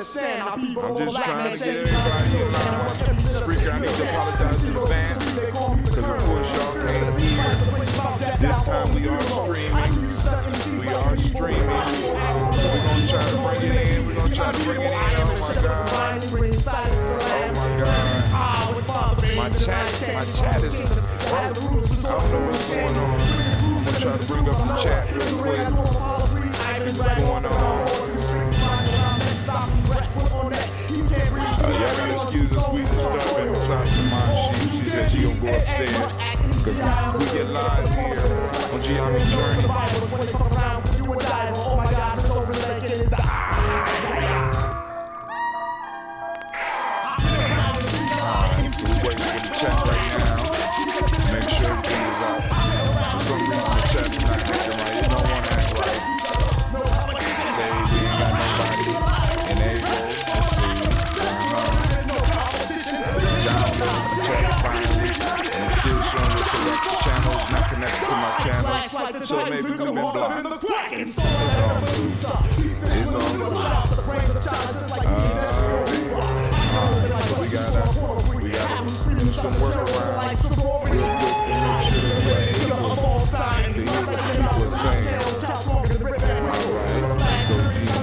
understand. I'm just trying to get everybody in line. Spreaker, I need to apologize to the band, because of course y'all can't hear. This time we are streaming. We are streaming. So we're going to try to bring it in. We're going to try to bring it in. Oh my God. Oh my God. My chat is, I don't know what's going on. I'm going to try to bring up the chat real quick. What's going on? Y'all gotta excuse us, we disturbing Sasha Mine. She said she gonna go upstairs, cause we get live here on Gye-Nyame Journey. So we're waiting for the chat right now. Make sure everything is out. For some reason the chat is not acting right. It don't want to act right. Say we ain't got nobody in April. Let's see. Download the chat finally, and it's still showing the correct channel. It's not connected to my channel, so maybe we've been blocked. It's all good. It's all good. So we gotta do some workarounds real quick to make sure that we're able to hear what people are saying. Alright, so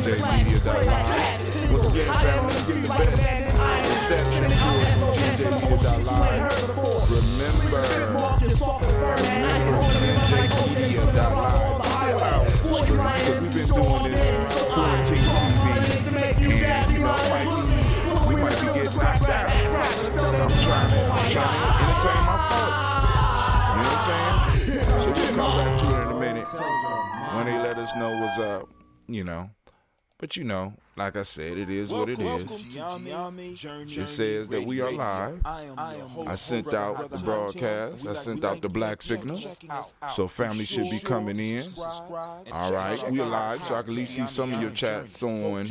GNJmedia.live. Once again, family, let's get the best reception to it from GNJmedia.live. Remember GNJmedia.live. Because we've been doing this quarantine TV, and you know, we might be getting knocked out. I'm trying to entertain my folks. You know what I'm saying? So we'll come back to it in a minute when they let us know what's up, you know. But you know, like I said, it is what it is. It says that we are live. I sent out the broadcast. I sent out the black signal. So family should be coming in. All right, we are live, so I can at least see some of your chats on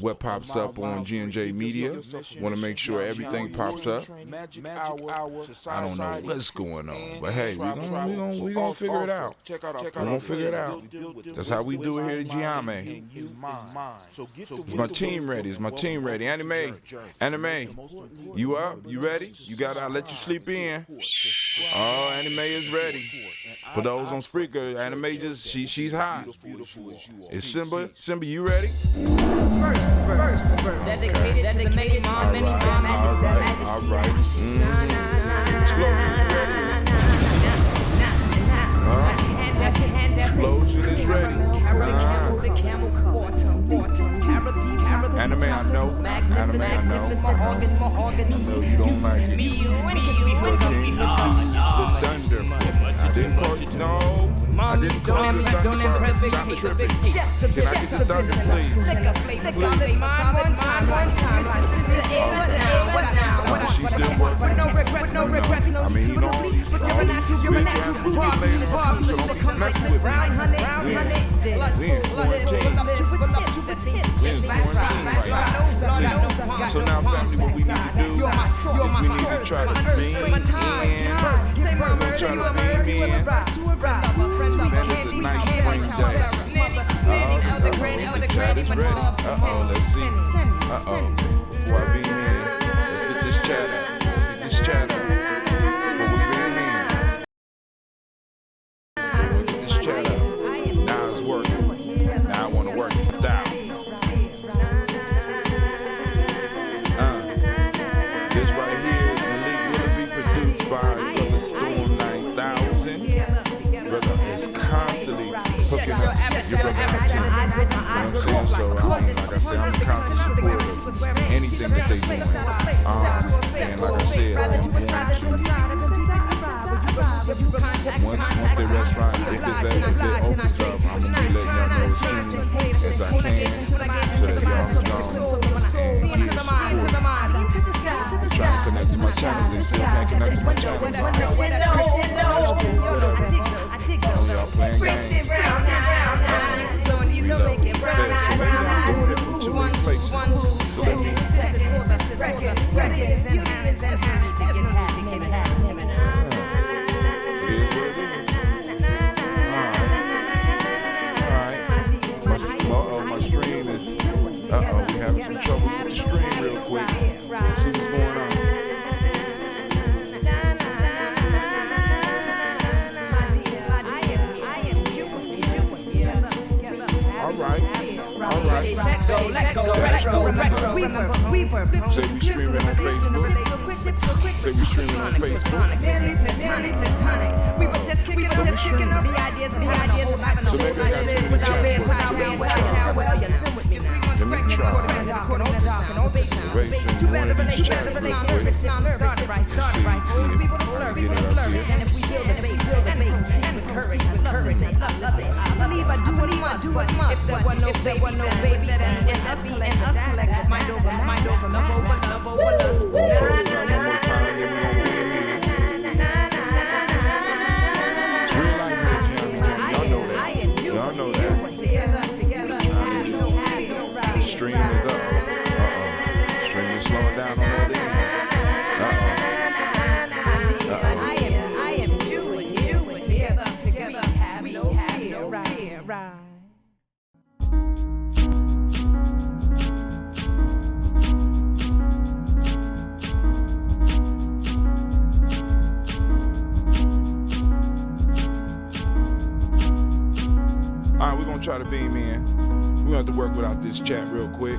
what pops up on G&J Media. Want to make sure everything pops up. I don't know what's going on, but hey, we gonna figure it out. We're gonna figure it out. That's how we do it here at Gye-Nyame. Is my team ready? Is my team ready? Anime, you up? You ready? You got? I'll let you sleep in. Oh, Anime is ready. For those on Spreaker, Anime she's hot. Is Simba, you ready? First. Dedicated to the making mom, many all right. Explosion, you ready? Explosion is ready. Anime, I know. I know you don't like it. Thunder. I didn't call you. No. I didn't call you Thunder. Stop tripping. Can I get the Thunder, please? She's still working. No regrets. I mean, you know, you're not too far. So don't mess with me. We ain't quarantine right now. So now, family, what we need to do is we need to try to beam in. We're going to try to beam in. It's a nice spring day. Let's see. Before I beam in, let's get this chat out. Before we beam in. Let's get this chat out. Now it's working. Now I want to work it down. This right here is will be produced by Brother Storm 9000. Brother is constantly hooking up your brother. You know what I'm saying? So, like I said, I'm constantly supportive of anything that they do. And like I said, once the restaurant, if it opens up, I'm going to be letting y'all know as soon as I can, so that y'all trying to connect to my channels, they still can't connect to my channels. Y'all playing games. We love it. So maybe I'm doing it from too many places. So let me. My stream is, we having some quick. See what's going on. All right. Let go, retro, weaver. Say we streaming on Facebook. Say we streaming on Facebook. Platonic. We were just kicking up the ideas of having a whole life without bedtime. Well, you know. Let me try. Too bad the relationship started right. People to flourish, and if we build a base, and with courage, love to say, I believe I do what he must, if there were no baby, and us collect mind over love over lust. One more time, then we gonna be in here. It's real life here, Gye-Nyame. Y'all know that. Stream is up. Stream is slowing down on the other end. I am you together. We have no fear, right? All right, we're going to try to beam in. We're going to have to work without this chat real quick.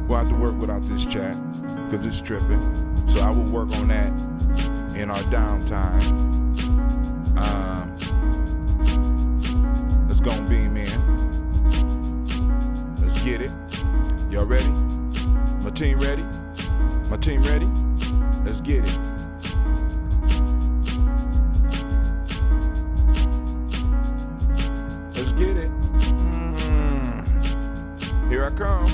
We'll have to work without this chat because it's tripping. So I will work on that in our downtime. Let's go and beam in. Let's get it. Y'all ready? My team ready? My team ready? Let's get it. Let's get it. Here I come.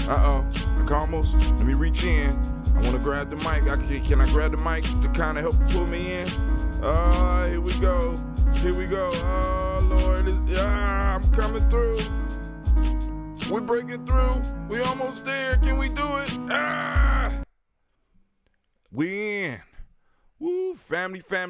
I can almost. Let me reach in. I want to grab the mic. Can I grab the mic to kind of help pull me in? Here we go. Here we go. Oh, Lord. I'm coming through. We're breaking through. We almost there. Can we do it? We in. Woo, family. I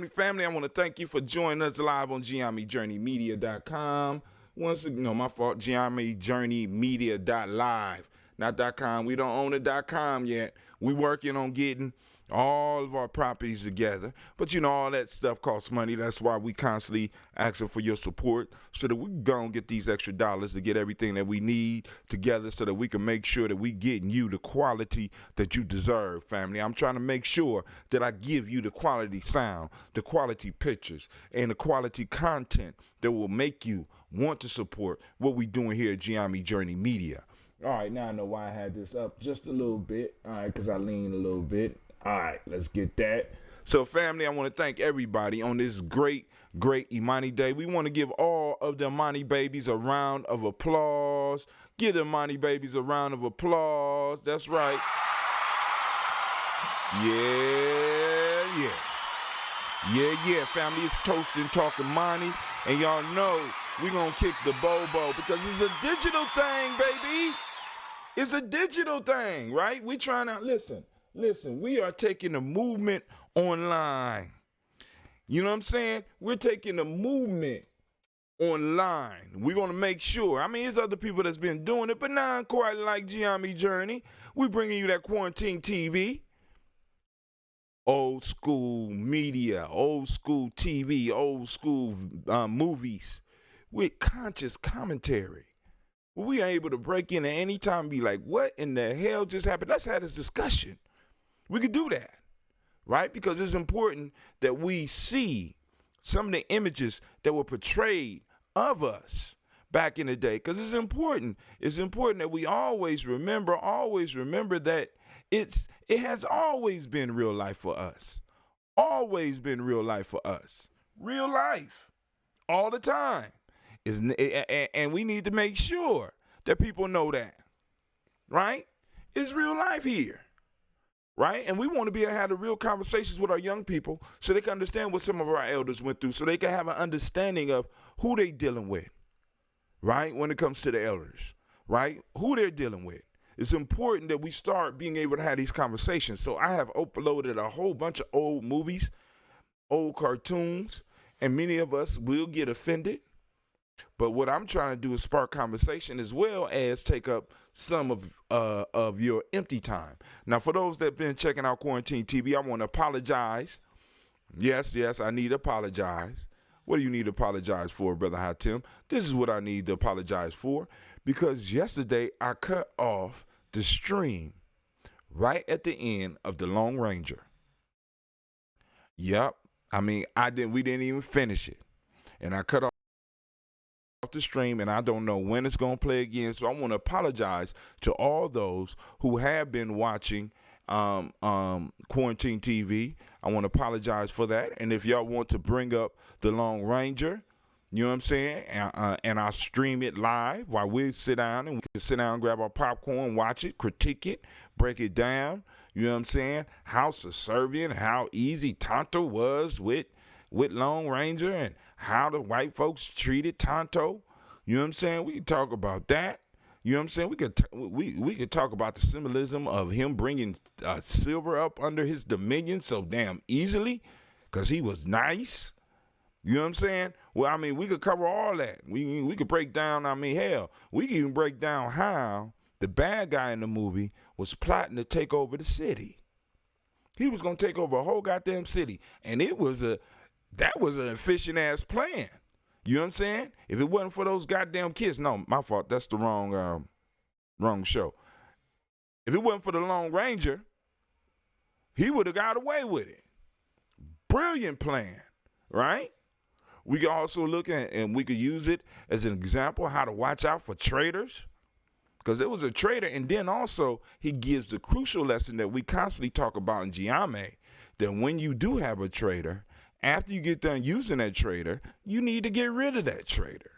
want to thank you for joining us live on GyeNyameJourneyMedia.com. Once again, no, my fault, GyeNyameJourneyMedia.live, not .com. We don't own the .com yet. We working on getting all of our properties together. But, all that stuff costs money. That's why we constantly asking for your support so that we can go and get these extra dollars to get everything that we need together so that we can make sure that we getting you the quality that you deserve, family. I'm trying to make sure that I give you the quality sound, the quality pictures, and the quality content that will make you want to support what we doing here at Gye-Nyame Journey Media. All right, now I know why I had this up just a little bit. All right, because I leaned a little bit. All right, let's get that. So, family, I want to thank everybody on this great Imani Day. We want to give all of the Imani babies a round of applause. Give the Imani babies a round of applause. That's right. Yeah, family. It's Toast&Talk Imani. And y'all know we're going to kick the bobo because it's a digital thing, baby. It's a digital thing, right? We trying to, listen, we are taking the movement online. You know what I'm saying? We're taking the movement online. We're going to make sure. I mean, there's other people that's been doing it, but not quite like Gye-Nyame Journey. We're bringing you that quarantine TV. Old school media, old school TV, old school movies with conscious commentary. We are able to break in at any time and be like, what in the hell just happened? Let's have this discussion. We could do that, right? Because it's important that we see some of the images that were portrayed of us back in the day. Because it's important. It's important that we always remember that it has always been real life for us. Always been real life for us. Real life. All the time. And we need to make sure that people know that. Right? It's real life here. Right? And we want to be able to have the real conversations with our young people so they can understand what some of our elders went through, so they can have an understanding of who they dealing with. Right? When it comes to the elders. Right? Who they're dealing with. It's important that we start being able to have these conversations. So I have uploaded a whole bunch of old movies, old cartoons, and many of us will get offended. But what I'm trying to do is spark conversation as well as take up some of your empty time. Now, for those that have been checking out Quarantine TV, I want to apologize. Yes, I need to apologize. What do you need to apologize for, Brother Hatim? This is what I need to apologize for, because yesterday I cut off the stream right at the end of the Lone Ranger. Yep. I mean, we didn't even finish it. And I cut off the stream, and I don't know when it's going to play again. So I want to apologize to all those who have been watching Quarantine TV. I want to apologize for that. And if y'all want to bring up the Lone Ranger, you know what I'm saying, and I'll stream it live while we sit down, and we can sit down, grab our popcorn, watch it, critique it, break it down. You know what I'm saying? How subservient, how easy Tonto was with Lone Ranger, and how the white folks treated Tonto. You know what I'm saying? We can talk about that. You know what I'm saying? We could talk about the symbolism of him bringing silver up under his dominion so damn easily because he was nice. You know what I'm saying? Well, I mean, we could cover all that. We could break down, I mean, hell, we could even break down how the bad guy in the movie was plotting to take over the city. He was going to take over a whole goddamn city. And that was an efficient ass plan. You know what I'm saying? If it wasn't for those goddamn kids, no, my fault. That's the wrong show. If it wasn't for the Lone Ranger, he would have got away with it. Brilliant plan, right? We could also look at, and we could use it as an example, how to watch out for traitors. Because it was a traitor, and then also he gives the crucial lesson that we constantly talk about in Gye-Nyame, that when you do have a traitor, after you get done using that traitor, you need to get rid of that traitor.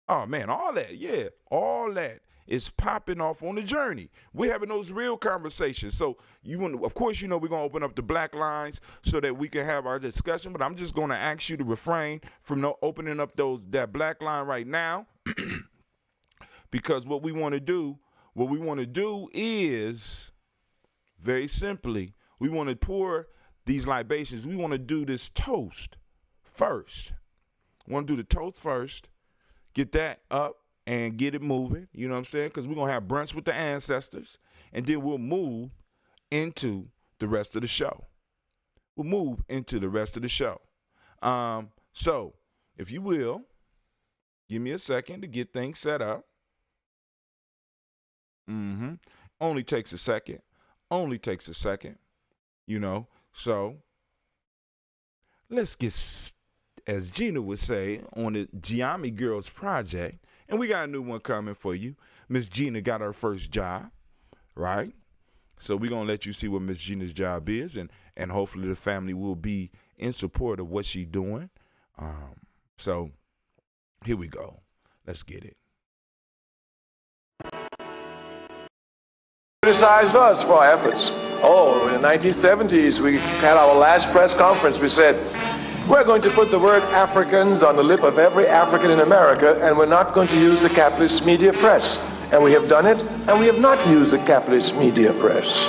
Oh, man, all that is popping off on the journey. We're having those real conversations. So, of course, we're going to open up the black lines so that we can have our discussion, but I'm just going to ask you to refrain from opening up that black line right now. Because what we want to do is, very simply, we want to pour these libations. We want to do this toast first. We want to do the toast first, get that up and get it moving, you know what I'm saying? Because we're going to have brunch with the ancestors, and then we'll move into the rest of the show. So, if you will, give me a second to get things set up. Only takes a second, you know. So let's get, as Gina would say, on the Gye-Nyame Girls Project. And we got a new one coming for you. Miss Gina got her first job, right? So we're going to let you see what Miss Gina's job is, and hopefully the family will be in support of what she's doing. So here we go. Let's get it. Criticized us for our efforts. Oh, in the 1970s, we had our last press conference. We said, we're going to put the word Africans on the lip of every African in America, and we're not going to use the capitalist media press. And we have done it, and we have not used the capitalist media press.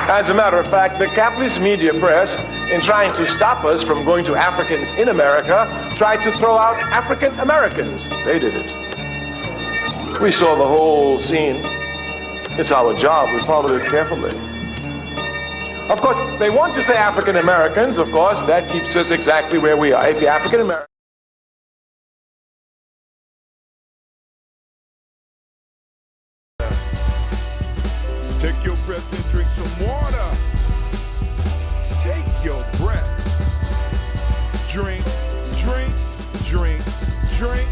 As a matter of fact, the capitalist media press, in trying to stop us from going to Africans in America, tried to throw out African Americans. They did it. We saw the whole scene. It's our job. We followed it carefully. Of course, they want to say African Americans. Of course, that keeps us exactly where we are. If you're African American, take your breath and drink some water. Take your breath. Drink, drink, drink, drink.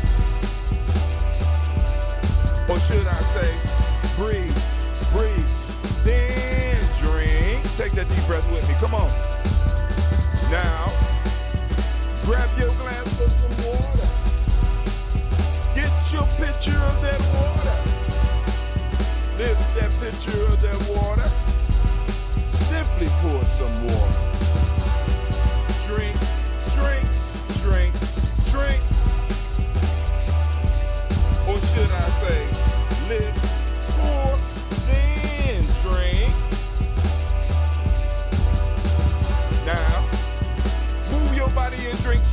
Or should I say, breathe, breathe, then drink. Take that deep breath with me. Come on. Now, grab your glass of some water. Get your pitcher of that water. Lift that pitcher of that water. Simply pour some water. Drink, drink, drink, drink. Or should I say, lift, pour, then drink.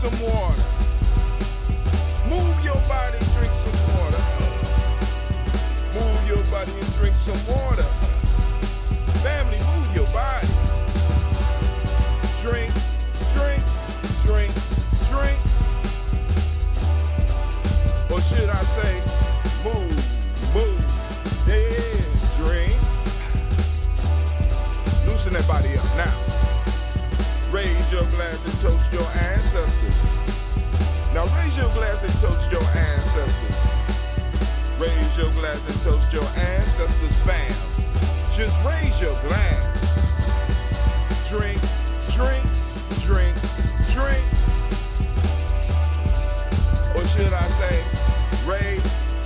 some water. Move your body, drink some water. Move your body and drink some water. Family, move your body. Drink, drink, drink, drink. Or should I say, move, yeah, drink. Loosen that body up now. Raise your glass and toast your ancestors. Now raise your glass and toast your ancestors. Raise your glass and toast your ancestors, fam. Just raise your glass. Drink, drink, drink, drink. Or should I say, raise,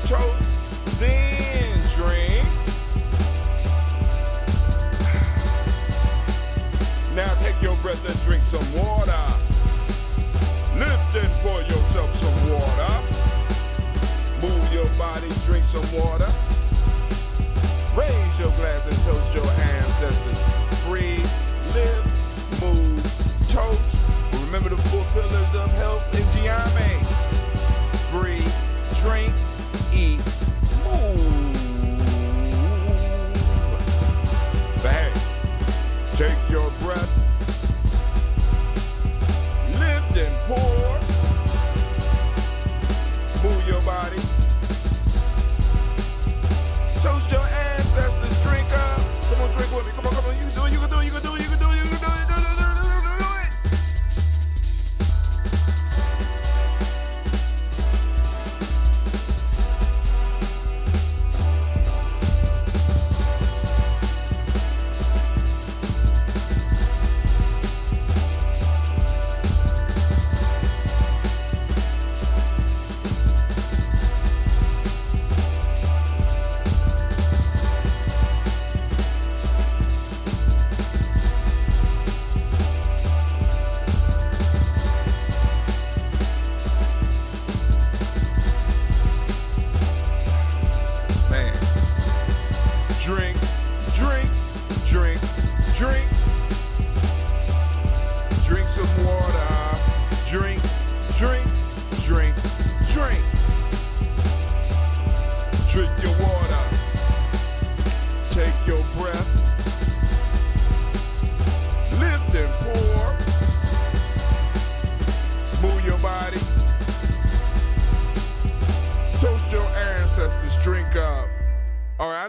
toast, then drink. Now take your breath and drink some water. Lift and pour yourself some water. Move your body, drink some water. Raise your glass and toast your ancestors. Breathe, live, move, toast. Remember the 4 pillars of health in Gye-Nyame. Breathe, drink, eat, move. But hey, take your breath. Lift and pour. Move your body. Toast your ancestors. Drink up. Come on, drink with me. Come on, come on. You can do it. You can do it. You can do it. You can do it. You can do it. Do it.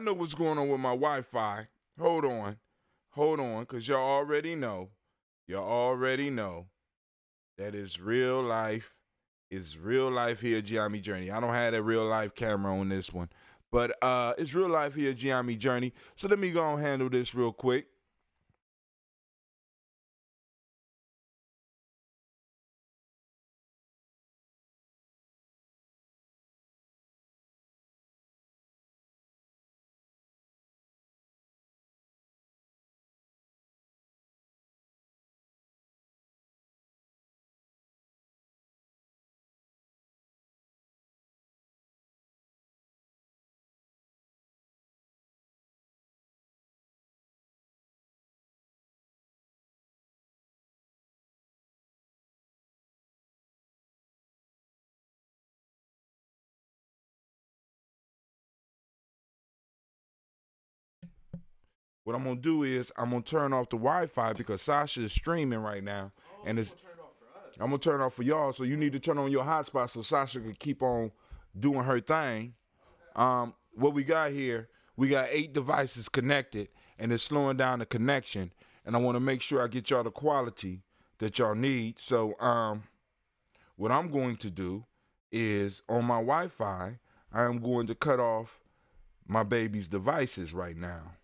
What's going on with my Wi-Fi? Hold on, because y'all already know that it's real life. It's real life here at Gye-Nyame Journey. I don't have that real life camera on this one, but it's real life here at Gye-Nyame Journey. So let me go and handle this real quick. What I'm gonna do is I'm gonna turn off the Wi-Fi because Sasha is streaming right now, and it's. I'm gonna turn it off for y'all. So you need to turn on your hotspot so Sasha can keep on doing her thing. What we got here, we got 8 devices connected, and it's slowing down the connection. And I want to make sure I get y'all the quality that y'all need. So what I'm going to do is on my Wi-Fi, I am going to cut off my baby's devices right now.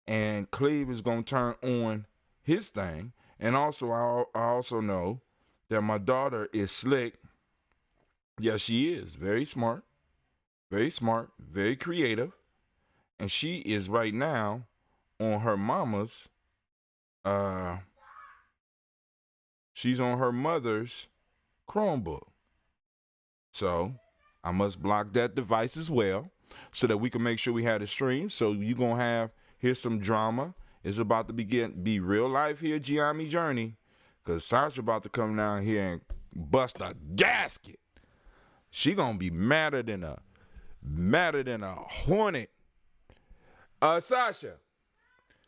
And Cleve is going to turn on his thing. And also, I also know that my daughter is slick. Yes, she is. Very smart, very creative. And she is right now on her mama's, she's on her mother's Chromebook. So I must block that device as well so that we can make sure we have the stream. So you're going to have, here's some drama. It's about to be real life here, Gye-Nyame Journey. Because Sasha about to come down here and bust a gasket. She gonna be madder than a hornet. Sasha,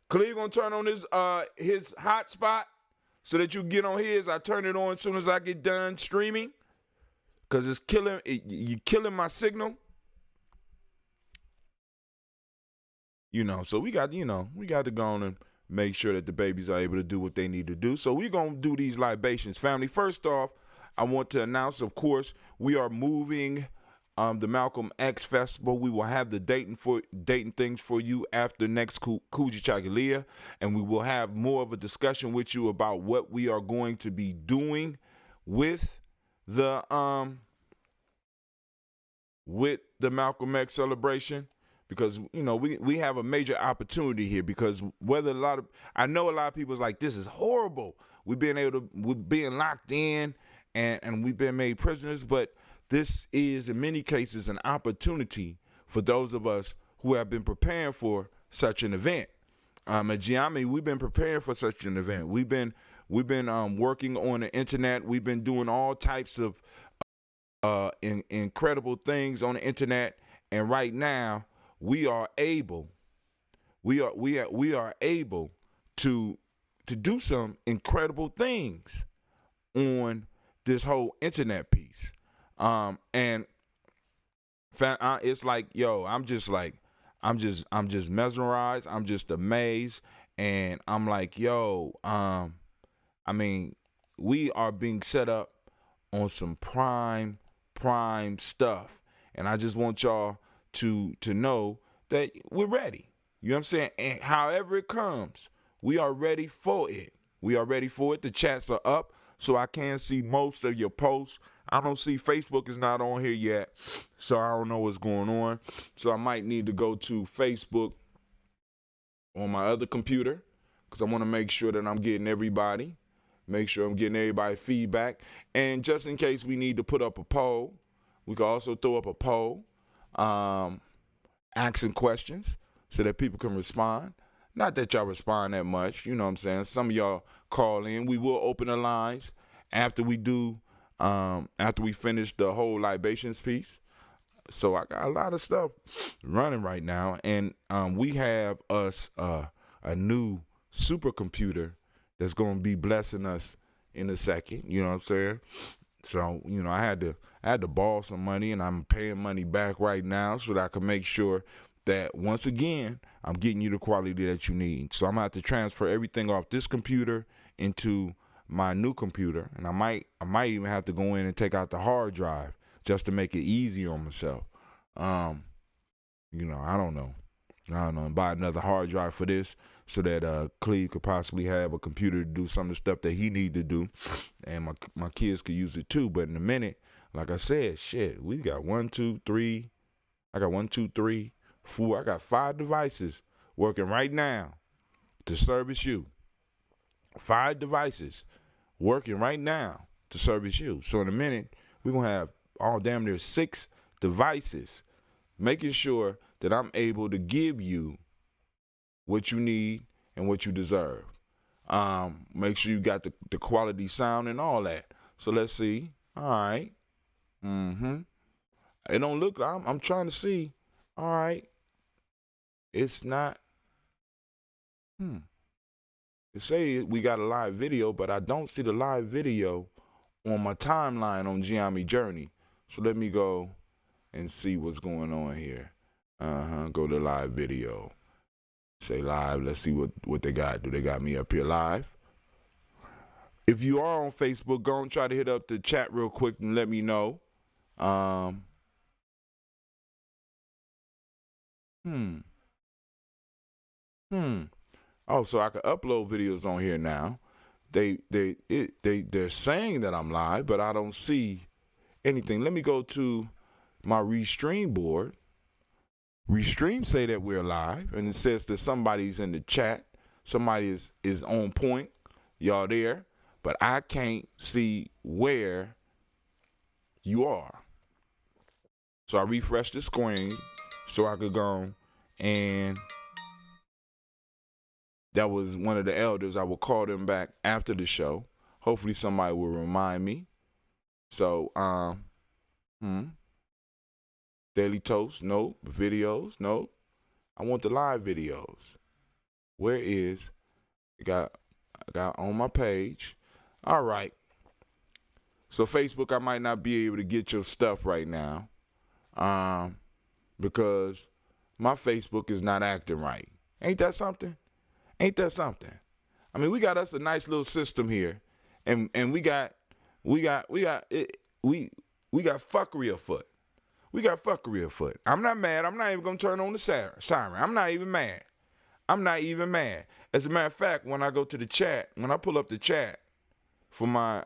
Khalid gonna turn on his hotspot so that you get on his. I turn it on as soon as I get done streaming. Cause it's killing you killing my signal. So we got to go on and make sure that the babies are able to do what they need to do. So we're going to do these libations. Family, first off, I want to announce, of course, we are moving the Malcolm X Festival. We will have the dating things for you after next Kuji Chagalia, and we will have more of a discussion with you about what we are going to be doing with the Malcolm X celebration. Because, we have a major opportunity here, because I know a lot of people's like, this is horrible. We're being locked in and we've been made prisoners, but this is in many cases an opportunity for those of us who have been preparing for such an event. At Gye-Nyame, we've been preparing for such an event. We've been working on the internet. We've been doing all types of incredible things on the internet, and right now, we are able to do some incredible things on this whole internet piece. And it's like, I'm just mesmerized. I'm just amazed. And I'm like, we are being set up on some prime stuff. And I just want y'all to know that we're ready. You know what I'm saying? And however it comes, we are ready for it. The chats are up, so I can see most of your posts. I don't see Facebook is not on here yet, so I don't know what's going on. So I might need to go to Facebook on my other computer, because I want to make sure that I'm getting everybody. Make sure I'm getting everybody feedback. And just in case we need to put up a poll, we can also throw up a poll. Asking questions so that people can respond. Not that y'all respond that much, you know what I'm saying? Some of y'all call in. We will open the lines after we finish the whole libations piece. So I got a lot of stuff running right now, and we have us a new supercomputer that's going to be blessing us in a second, you know what I'm saying? So, I had to borrow some money, and I'm paying money back right now so that I can make sure that, once again, I'm getting you the quality that you need. So I'm going to have to transfer everything off this computer into my new computer, and I might even have to go in and take out the hard drive just to make it easier on myself. I don't know. And buy another hard drive for this so that Cleve could possibly have a computer to do some of the stuff that he need to do, and my kids could use it too. But in a minute, like I said, we got 1, 2, 3. I got 1, 2, 3, 4. I got 5 devices working right now to service you. 5 devices working right now to service you. So in a minute, we're going to have all damn near 6 devices, making sure that I'm able to give you what you need and what you deserve. Make sure you got the quality sound and all that. So let's see. All right. It don't look, I'm trying to see. All right. It's not. It say we got a live video, but I don't see the live video on my timeline on Gye-Nyame Journey. So let me go and see what's going on here. Go to live video. Say live. Let's see what they got. Do they got me up here live? If you are on Facebook, go and try to hit up the chat real quick and let me know. Oh, so I can upload videos on here now. They're saying that I'm live, but I don't see anything. Let me go to my Restream board. Restream say that we're live, and it says that somebody's in the chat. Somebody is on point. Y'all there, but I can't see where you are. So I refreshed the screen so I could go, and that was one of the elders. I will call them back after the show. Hopefully somebody will remind me. So, Daily Toast, nope. Videos, nope. I want the live videos. Where is? I got on my page. All right. So Facebook, I might not be able to get your stuff right now, because my Facebook is not acting right. Ain't that something? Ain't that something? I mean, we got us a nice little system here, and we got fuckery afoot. We got fuckery afoot. I'm not mad. I'm not even gonna turn on the siren. I'm not even mad. As a matter of fact, when I go to the chat, when I pull up the chat for my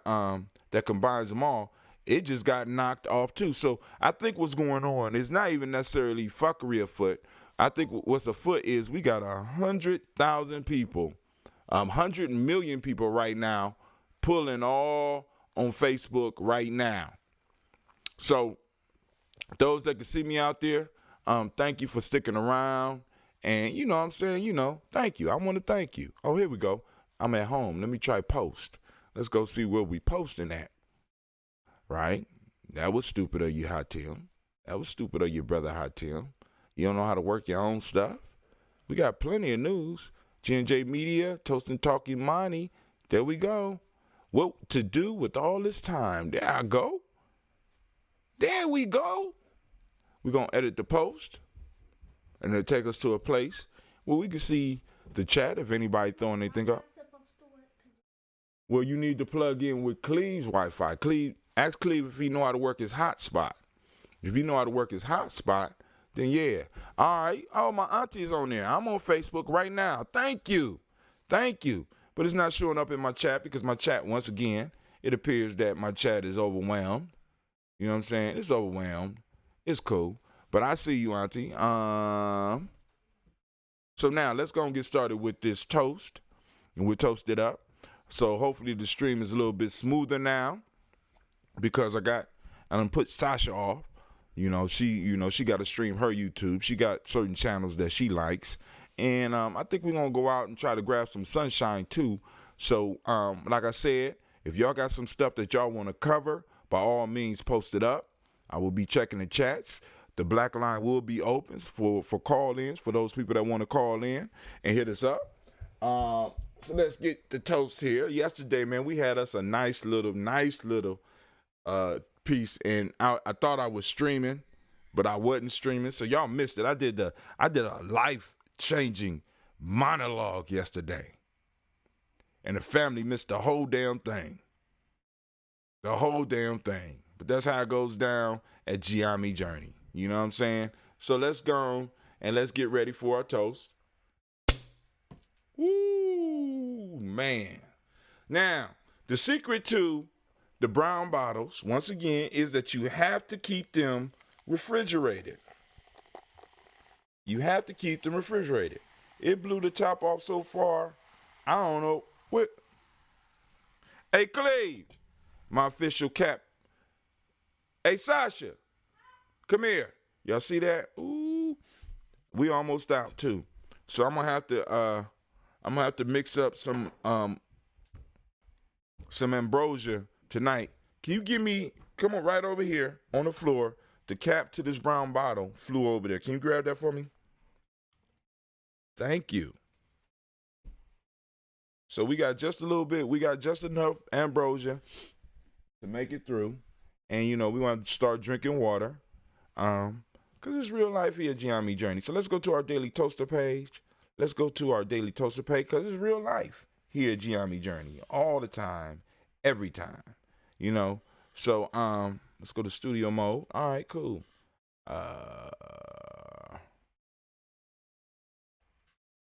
that combines them all, it just got knocked off too. So I think what's going on is not even necessarily fuckery afoot. I think what's afoot is we got 100,000 people, 100 million people right now pulling all on Facebook right now. So those that can see me out there, thank you for sticking around. And you know what I'm saying, thank you. I want to thank you. Oh, here we go. I'm at home. Let me try post. Let's go see where we posting at. Right? That was stupid of you, Hatim. That was stupid of your brother, Hatim. You don't know how to work your own stuff? We got plenty of news. G&J Media, Toast&Talk Imani. There we go. What to do with all this time? There I go. There we go. We're going to edit the post, and it'll take us to a place where we can see the chat if anybody throwing anything up. Well, you need to plug in with Cleve's Wi-Fi. Ask Cleve if he know how to work his hotspot. If he know how to work his hotspot, then yeah. All right. Oh, my auntie's on there. I'm on Facebook right now. Thank you. But it's not showing up in my chat because my chat, once again, it appears that my chat is overwhelmed. You know what I'm saying? It's overwhelmed. It's cool. But I see you, auntie. So now let's go and get started with this toast. And we'll toast it up. So hopefully the stream is a little bit smoother now, because I done put Sasha off. She got to stream her YouTube. She got certain channels that she likes. And I think we're going to go out and try to grab some sunshine too. So like I said, if y'all got some stuff that y'all want to cover, by all means post it up. I will be checking the chats. The black line will be open for call-ins, for those people that want to call in and hit us up. So let's get the toast here. Yesterday, man, we had us a nice little piece, and I thought I was streaming, but I wasn't streaming, so y'all missed it. I did a life-changing monologue yesterday, and the family missed the whole damn thing. But that's how it goes down at Gye-Nyame Journey. You know what I'm saying? So let's go and let's get ready for our toast. Woo, man. Now, the secret to the brown bottles, once again, is that you have to keep them refrigerated. It blew the top off so far, I don't know what. Hey, Cleve, my official cap. Hey, Sasha, come here. Y'all see that? Ooh, we almost out too. So I'm gonna have to mix up some ambrosia tonight. Can you give me? Come on, right over here on the floor. The cap to this brown bottle flew over there. Can you grab that for me? Thank you. So we got just a little bit. We got just enough ambrosia to make it through. And, we want to start drinking water. Because it's real life here at Gye-Nyame Journey. So let's go to our Daily Toaster page. Because it's real life here at Gye-Nyame Journey. All the time. Every time. So, let's go to studio mode. All right, cool.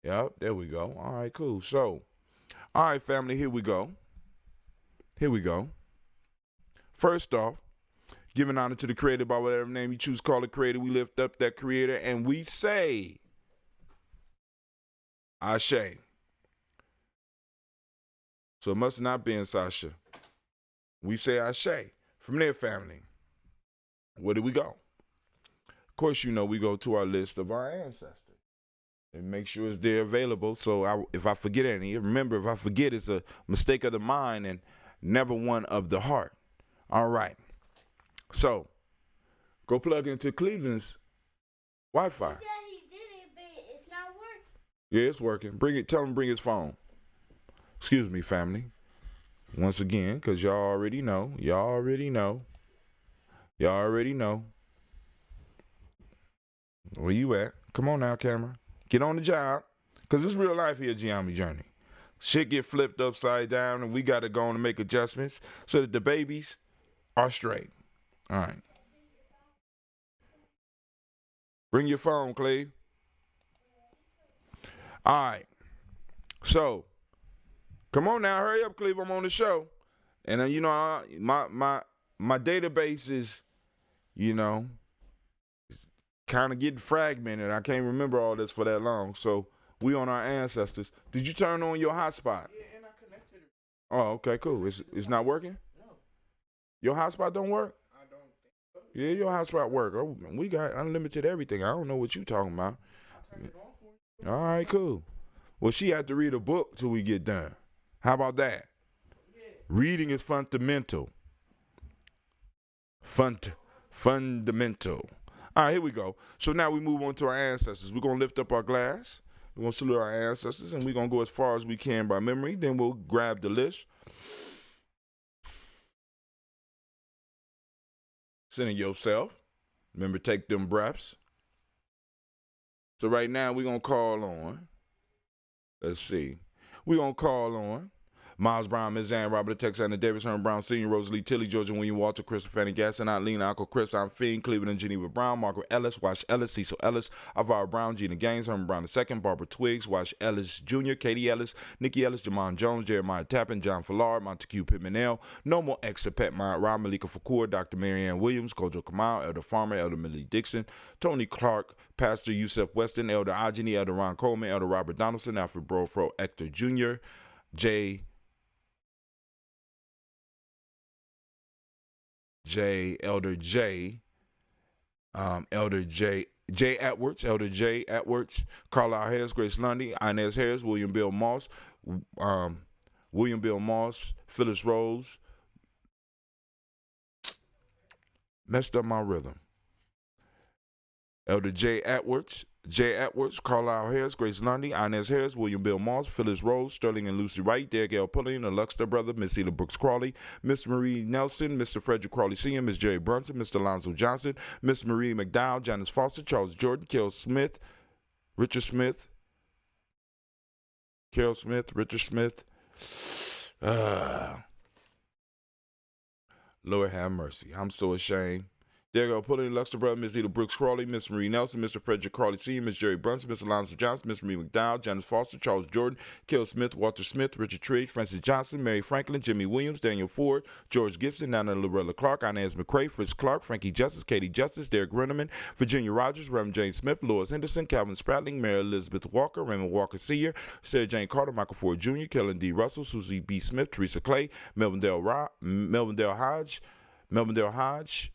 Yep, there we go. All right, cool. So, all right, family, here we go. First off, giving honor to the creator by whatever name you choose to call the creator. We lift up that creator and we say, Ashe. So it must not be in Sasha. We say Ashe. From there, family, where do we go? Of course, we go to our list of our ancestors and make sure it's there available. So if I forget any, remember, if I forget, it's a mistake of the mind, and never one of the heart. All right. So, go plug into Cleveland's Wi-Fi. He said he did it, but it's not working. Yeah, it's working. Tell him to bring his phone. Excuse me, family. Once again, because y'all already know. Where you at? Come on now, camera. Get on the job. Because it's real life here, Gye-Nyame Journey. Shit get flipped upside down, and we got to go on and make adjustments so that the babies are straight. All right. Bring your phone, Cleve. All right. So, come on now. Hurry up, Cleve. I'm on the show. And, my database is, kind of getting fragmented. I can't remember all this for that long. So, we on our ancestors. Did you turn on your hotspot? Yeah, and I connected it. Oh, okay, cool. It's not working? No. Your hotspot don't work? I don't think so. Yeah, your hotspot work. Oh, we got unlimited everything. I don't know what you talking about. I'll turn it on for you. All right, cool. Well, she had to read a book till we get done. How about that? Yeah. Reading is fundamental. Fundamental. All right, here we go. So now we move on to our ancestors. We're going to lift up our glass. We're going to salute our ancestors, and we're going to go as far as we can by memory. Then we'll grab the list. Center yourself. Remember, take them breaths. So right now, we're going to call on. Let's see. We're going to call on Miles Brown, Ms. Ann, Robert Texana, Davis, Herman Brown, Sr., Rosalie Tilly, Georgia, William Walter, Christopher Fanny Gasson, Lena, Uncle Chris, I'm Fiend, Cleveland and Geneva Brown, Margaret Ellis, Wash Ellis, Cecil Ellis, Alvaro Brown, Gina Gaines, Herman Brown II, Barbara Twiggs, Wash Ellis Jr., Katie Ellis, Nikki Ellis, Jamon Jones, Jeremiah Tappan, John Fallard, Montague Pittman L, Normal Exapet, Rob Malika Fakour, Dr. Marianne Williams, Kojo Kamal, Elder Farmer, Elder Millie Dixon, Tony Clark, Pastor Yusef Weston, Elder Ajani, Elder Ron Coleman, Elder Robert Donaldson, Alfred Brofro, Hector Jr., Elder J Edwards, Elder J Edwards, Carlisle Harris, Grace Lundy, Inez Harris, William Bill Moss, Phyllis Rose. Messed up my rhythm. Elder J Edwards, Carlisle Harris, Grace Lundy, Inez Harris, William Bill Moss, Phyllis Rose, Sterling and Lucy Wright, Derek L. Pullian, the Luxter brother, Miss Ela Brooks Crawley, Miss Marie Nelson, Mr. Frederick Crawley Sr., Miss Jerry Brunson, Mr. Alonzo Johnson, Miss Marie McDowell, Janice Foster, Charles Jordan, Carol Smith, Richard Smith, Lord have mercy. I'm so ashamed. Derek L. Pullian, Luxter brother, Miss Eda Brooks Crawley, Miss Marie Nelson, Mr. Frederick Crawley Sr., Miss Jerry Brunson, Mr. Alonzo Johnson, Miss Marie McDowell, Janice Foster, Charles Jordan, Kel Smith, Walter Smith, Richard Trigg, Francis Johnson, Mary Franklin, Jimmy Williams, Daniel Ford, George Gibson, Nana Lorella Clark, Inez McCrae, Fritz Clark, Frankie Justice, Katie Justice, Derek Rennerman, Virginia Rogers, Reverend James Smith, Lois Henderson, Calvin Spratling, Mary Elizabeth Walker, Raymond Walker Sr., Sarah Jane Carter, Michael Ford Jr., Kellen D. Russell, Susie B. Smith, Teresa Clay, Melvin Dale Hodge, Melvin Dale Hodge,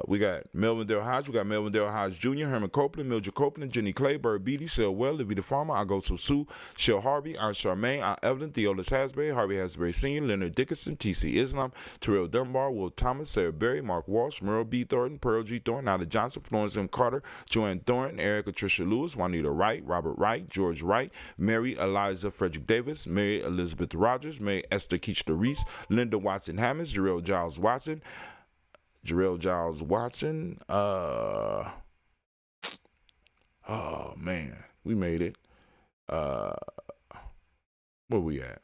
we got Melvin Dale Hodge, Jr., Herman Copeland, Mildred Copeland, Jenny Clay, Bird Beatty, Sel Well, Livy the Farmer, Agoso Sue, Shell Harvey, Aunt Charmaine, Aunt Evelyn, Theolis Hasbury, Harvey Hasbury Sr., Leonard Dickinson, T.C. Islam, Terrell Dunbar, Will Thomas, Sarah Berry, Mark Walsh, Merle B. Thornton, Pearl G. Thornton, Nada Johnson, Florence M. Carter, Joanne Thornton, Erica Tricia Lewis, Juanita Wright, Robert Wright, George Wright, Mary Eliza Frederick Davis, Mary Elizabeth Rogers, Mary Esther Keachler Reese, Linda Watson Hammonds, Jarrell Giles Watson, oh man, we made it. Where we at?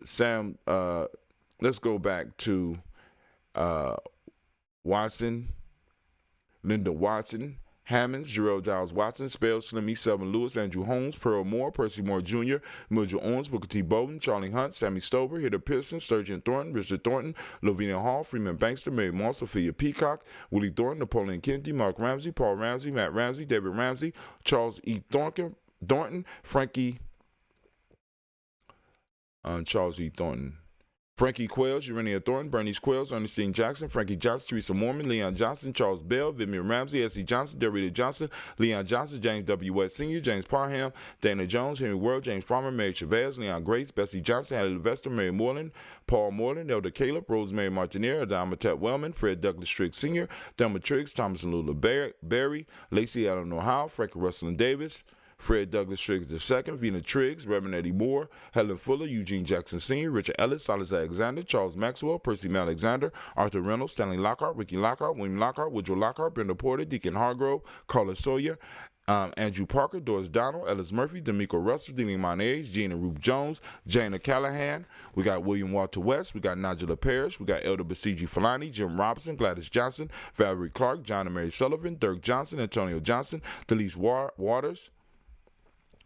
Sam, let's go back to Watson, Linda Watson, Hammonds, Jarrell Giles Watson, Spell, Slimmy, Selvin Lewis, Andrew Holmes, Pearl Moore, Percy Moore Jr., Mildred Owens, Booker T. Bowden, Charlie Hunt, Sammy Stover, Hitter Pearson, Sturgeon Thornton, Richard Thornton, Lavinia Hall, Freeman Bankster, Mary Moss, Sophia Peacock, Willie Thornton, Napoleon Kennedy, Mark Ramsey, Paul Ramsey, Matt Ramsey, David Ramsey, Charles E. Thornton, Frankie, Charles E. Thornton. Frankie Quells, Urania Thornton, Bernice Quells, Ernestine Jackson, Frankie Johnson, Teresa Mormon, Leon Johnson, Charles Bell, Vivian Ramsey, S.E. Johnson, Derrida Johnson, Leon Johnson, James W. West Sr., James Parham, Dana Jones, Henry World, James Farmer, Mary Chavez, Leon Grace, Bessie Johnson, Hattie Levester, Mary Moreland, Paul Moreland, Elder Caleb, Rosemary Martinier, Adama Tet Wellman, Fred Douglas Triggs Sr., Thelma Triggs, Thomas and Lula Berry, Lacey Eleanor Howe, Frankie Russell and Davis, Fred Douglas Triggs II, Vina Triggs, Reverend Eddie Moore, Helen Fuller, Eugene Jackson Sr., Richard Ellis, Silas Alexander, Charles Maxwell, Percy Alexander, Arthur Reynolds, Stanley Lockhart, Ricky Lockhart, William Lockhart, Woodrow Lockhart, Brenda Porter, Deacon Hargrove, Carla Sawyer, Andrew Parker, Doris Donald, Ellis Murphy, D'Amico Russell, Deanie Jean and Ruth Jones, Jana Callahan. We got William Walter West. We got Nigella Parrish. We got Elder Basiji Falani, Jim Robinson, Gladys Johnson, Valerie Clark, John and Mary Sullivan, Dirk Johnson, Antonio Johnson, Delise Waters,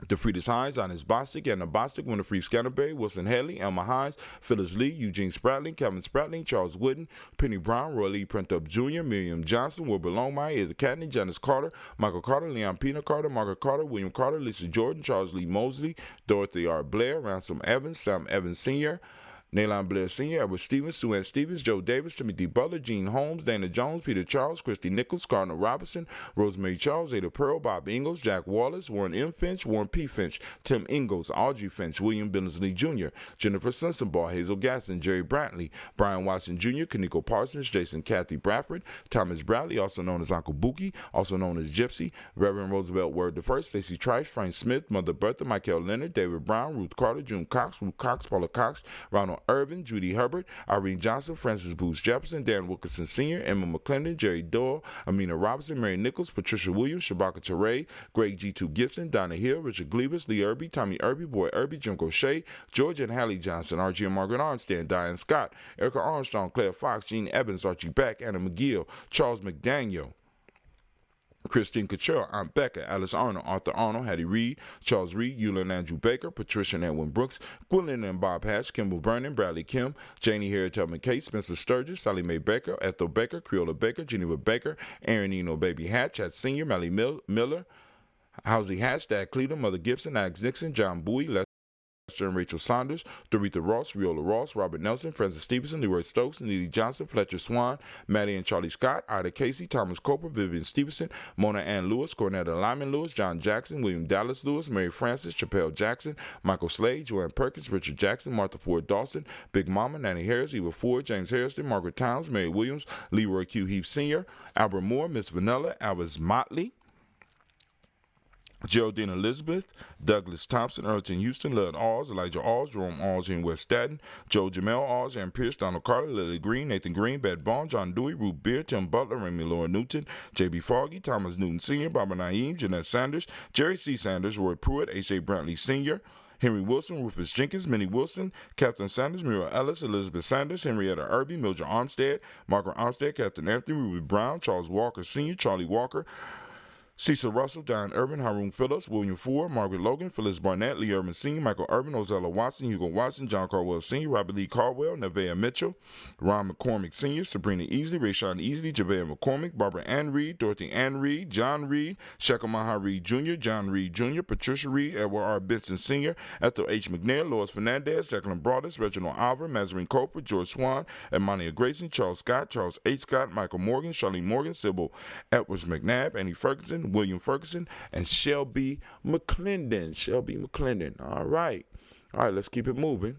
DeFriedis Hines, Ines Bostic, Anna Bostic, Winifred Scanterbury, Wilson Hadley, Elma Hines, Phyllis Lee, Eugene Spratling, Kevin Spratling, Charles Wooden, Penny Brown, Roy Lee Printup Jr., Miriam Johnson, Wilbur Longmire, Ida Catney, Janice Carter, Michael Carter, Leon Pina Carter, Margaret Carter, William Carter, Lisa Jordan, Charles Lee Mosley, Dorothy R. Blair, Ransom Evans, Sam Evans Sr., Nayland Blair Sr., Edward Stevens, Sue Ann Stevens, Joe Davis, Timothy Butler, Gene Holmes, Dana Jones, Peter Charles, Christy Nichols, Cardinal Robinson, Rosemary Charles, Ada Pearl, Bob Ingalls, Jack Wallace, Warren M. Finch, Warren P. Finch, Tim Ingalls, Audrey Finch, William Billingsley Jr., Jennifer Sensenbaugh, Hazel Gasson, Jerry Brantley, Brian Watson Jr., Kaniko Parsons, Jason Kathy Bradford, Thomas Bradley, also known as Uncle Buki, also known as Gypsy, Reverend Roosevelt Word I, Stacey Trice, Frank Smith, Mother Bertha, Michael Leonard, David Brown, Ruth Carter, June Cox, Ruth Cox, Paula Cox, Ronald Irvin, Judy Herbert, Irene Johnson, Francis Booth Jefferson, Dan Wilkinson Sr., Emma McClendon, Jerry Doyle, Amina Robinson, Mary Nichols, Patricia Williams, Shabaka Teray, Greg G2 Gibson, Donna Hill, Richard Glebus, Lee Irby, Tommy Irby, Boy Irby, Jim Gaucher, George and Hallie Johnson, Archie and Margaret Armstead, Diane Scott, Erica Armstrong, Claire Fox, Gene Evans, Archie Beck, Anna McGill, Charles McDaniel, Christine Couture, Aunt Becca, Alice Arnold, Arthur Arnold, Hattie Reed, Charles Reed, Eula and Andrew Baker, Patricia and Edwin Brooks, Gwendolyn and Bob Hatch, Kimball Vernon, Bradley Kim, Janie Harriet Tubman Kate, Spencer Sturgis, Sally Mae Baker, Ethel Baker, Creola Baker, Geneva Baker, Aaron Eno Baby Hatch, Hatch Sr., Mally Miller, Housie Hatch, Dad Cleveland, Mother Gibson, Alex Nixon, John Bowie, Lester and Rachel Saunders, Doretha Ross, Riola Ross, Robert Nelson, Francis Stevenson, Leroy Stokes, Neely Johnson, Fletcher Swan, Maddie and Charlie Scott, Ida Casey, Thomas Coper, Vivian Stevenson, Mona Ann Lewis, Cornetta Lyman Lewis, John Jackson, William Dallas Lewis, Mary Francis, Chappelle Jackson, Michael Slade, Joanne Perkins, Richard Jackson, Martha Ford Dawson, Big Mama, Nanny Harris, Eva Ford, James Harrison, Margaret Towns, Mary Williams, Leroy Q. Heath Sr., Albert Moore, Miss Vanilla, Alice Motley, Geraldine Elizabeth, Douglas Thompson, Erlton Houston, Lud Alls, Elijah Alls, Jerome Alls in West Staten, Joe Jamel Alls, Aaron Pierce, Donald Carter, Lily Green, Nathan Green, Bed Bond, John Dewey, Ruth Beard, Tim Butler, Remy Laura Newton, J.B. Foggy, Thomas Newton Sr., Barbara Naeem, Jeanette Sanders, Jerry C. Sanders, Roy Pruitt, H.A. Brantley Sr., Henry Wilson, Rufus Jenkins, Minnie Wilson, Catherine Sanders, Muriel Ellis, Elizabeth Sanders, Henrietta Irby, Mildred Armstead, Margaret Armstead, Catherine Anthony, Ruby Brown, Charles Walker Sr., Charlie Walker, Cecil Russell, Diane Urban, Haroon Phillips, William Ford, Margaret Logan, Phyllis Barnett, Lee Urban Sr., Michael Urban, Ozella Watson, Hugo Watson, John Carwell Sr., Robert Lee Caldwell, Nevaeh Mitchell, Ron McCormick Sr., Sabrina Easley, Rayshawn Easley, Javea McCormick, Barbara Ann Reed, Dorothy Ann Reed, John Reed, Shekamaha Reed Jr., John Reed Jr., Patricia Reed, Edward R. Benson Sr., Ethel H. McNair, Lois Fernandez, Jacqueline Broadus, Reginald Alver, Mazarine Coper, George Swan, Emania Grayson, Charles Scott, Charles H. Scott, Michael Morgan, Charlene Morgan, Sybil Edwards McNabb, Annie Ferguson, William Ferguson, and Shelby McClendon. Shelby McClendon. All right, let's keep it moving.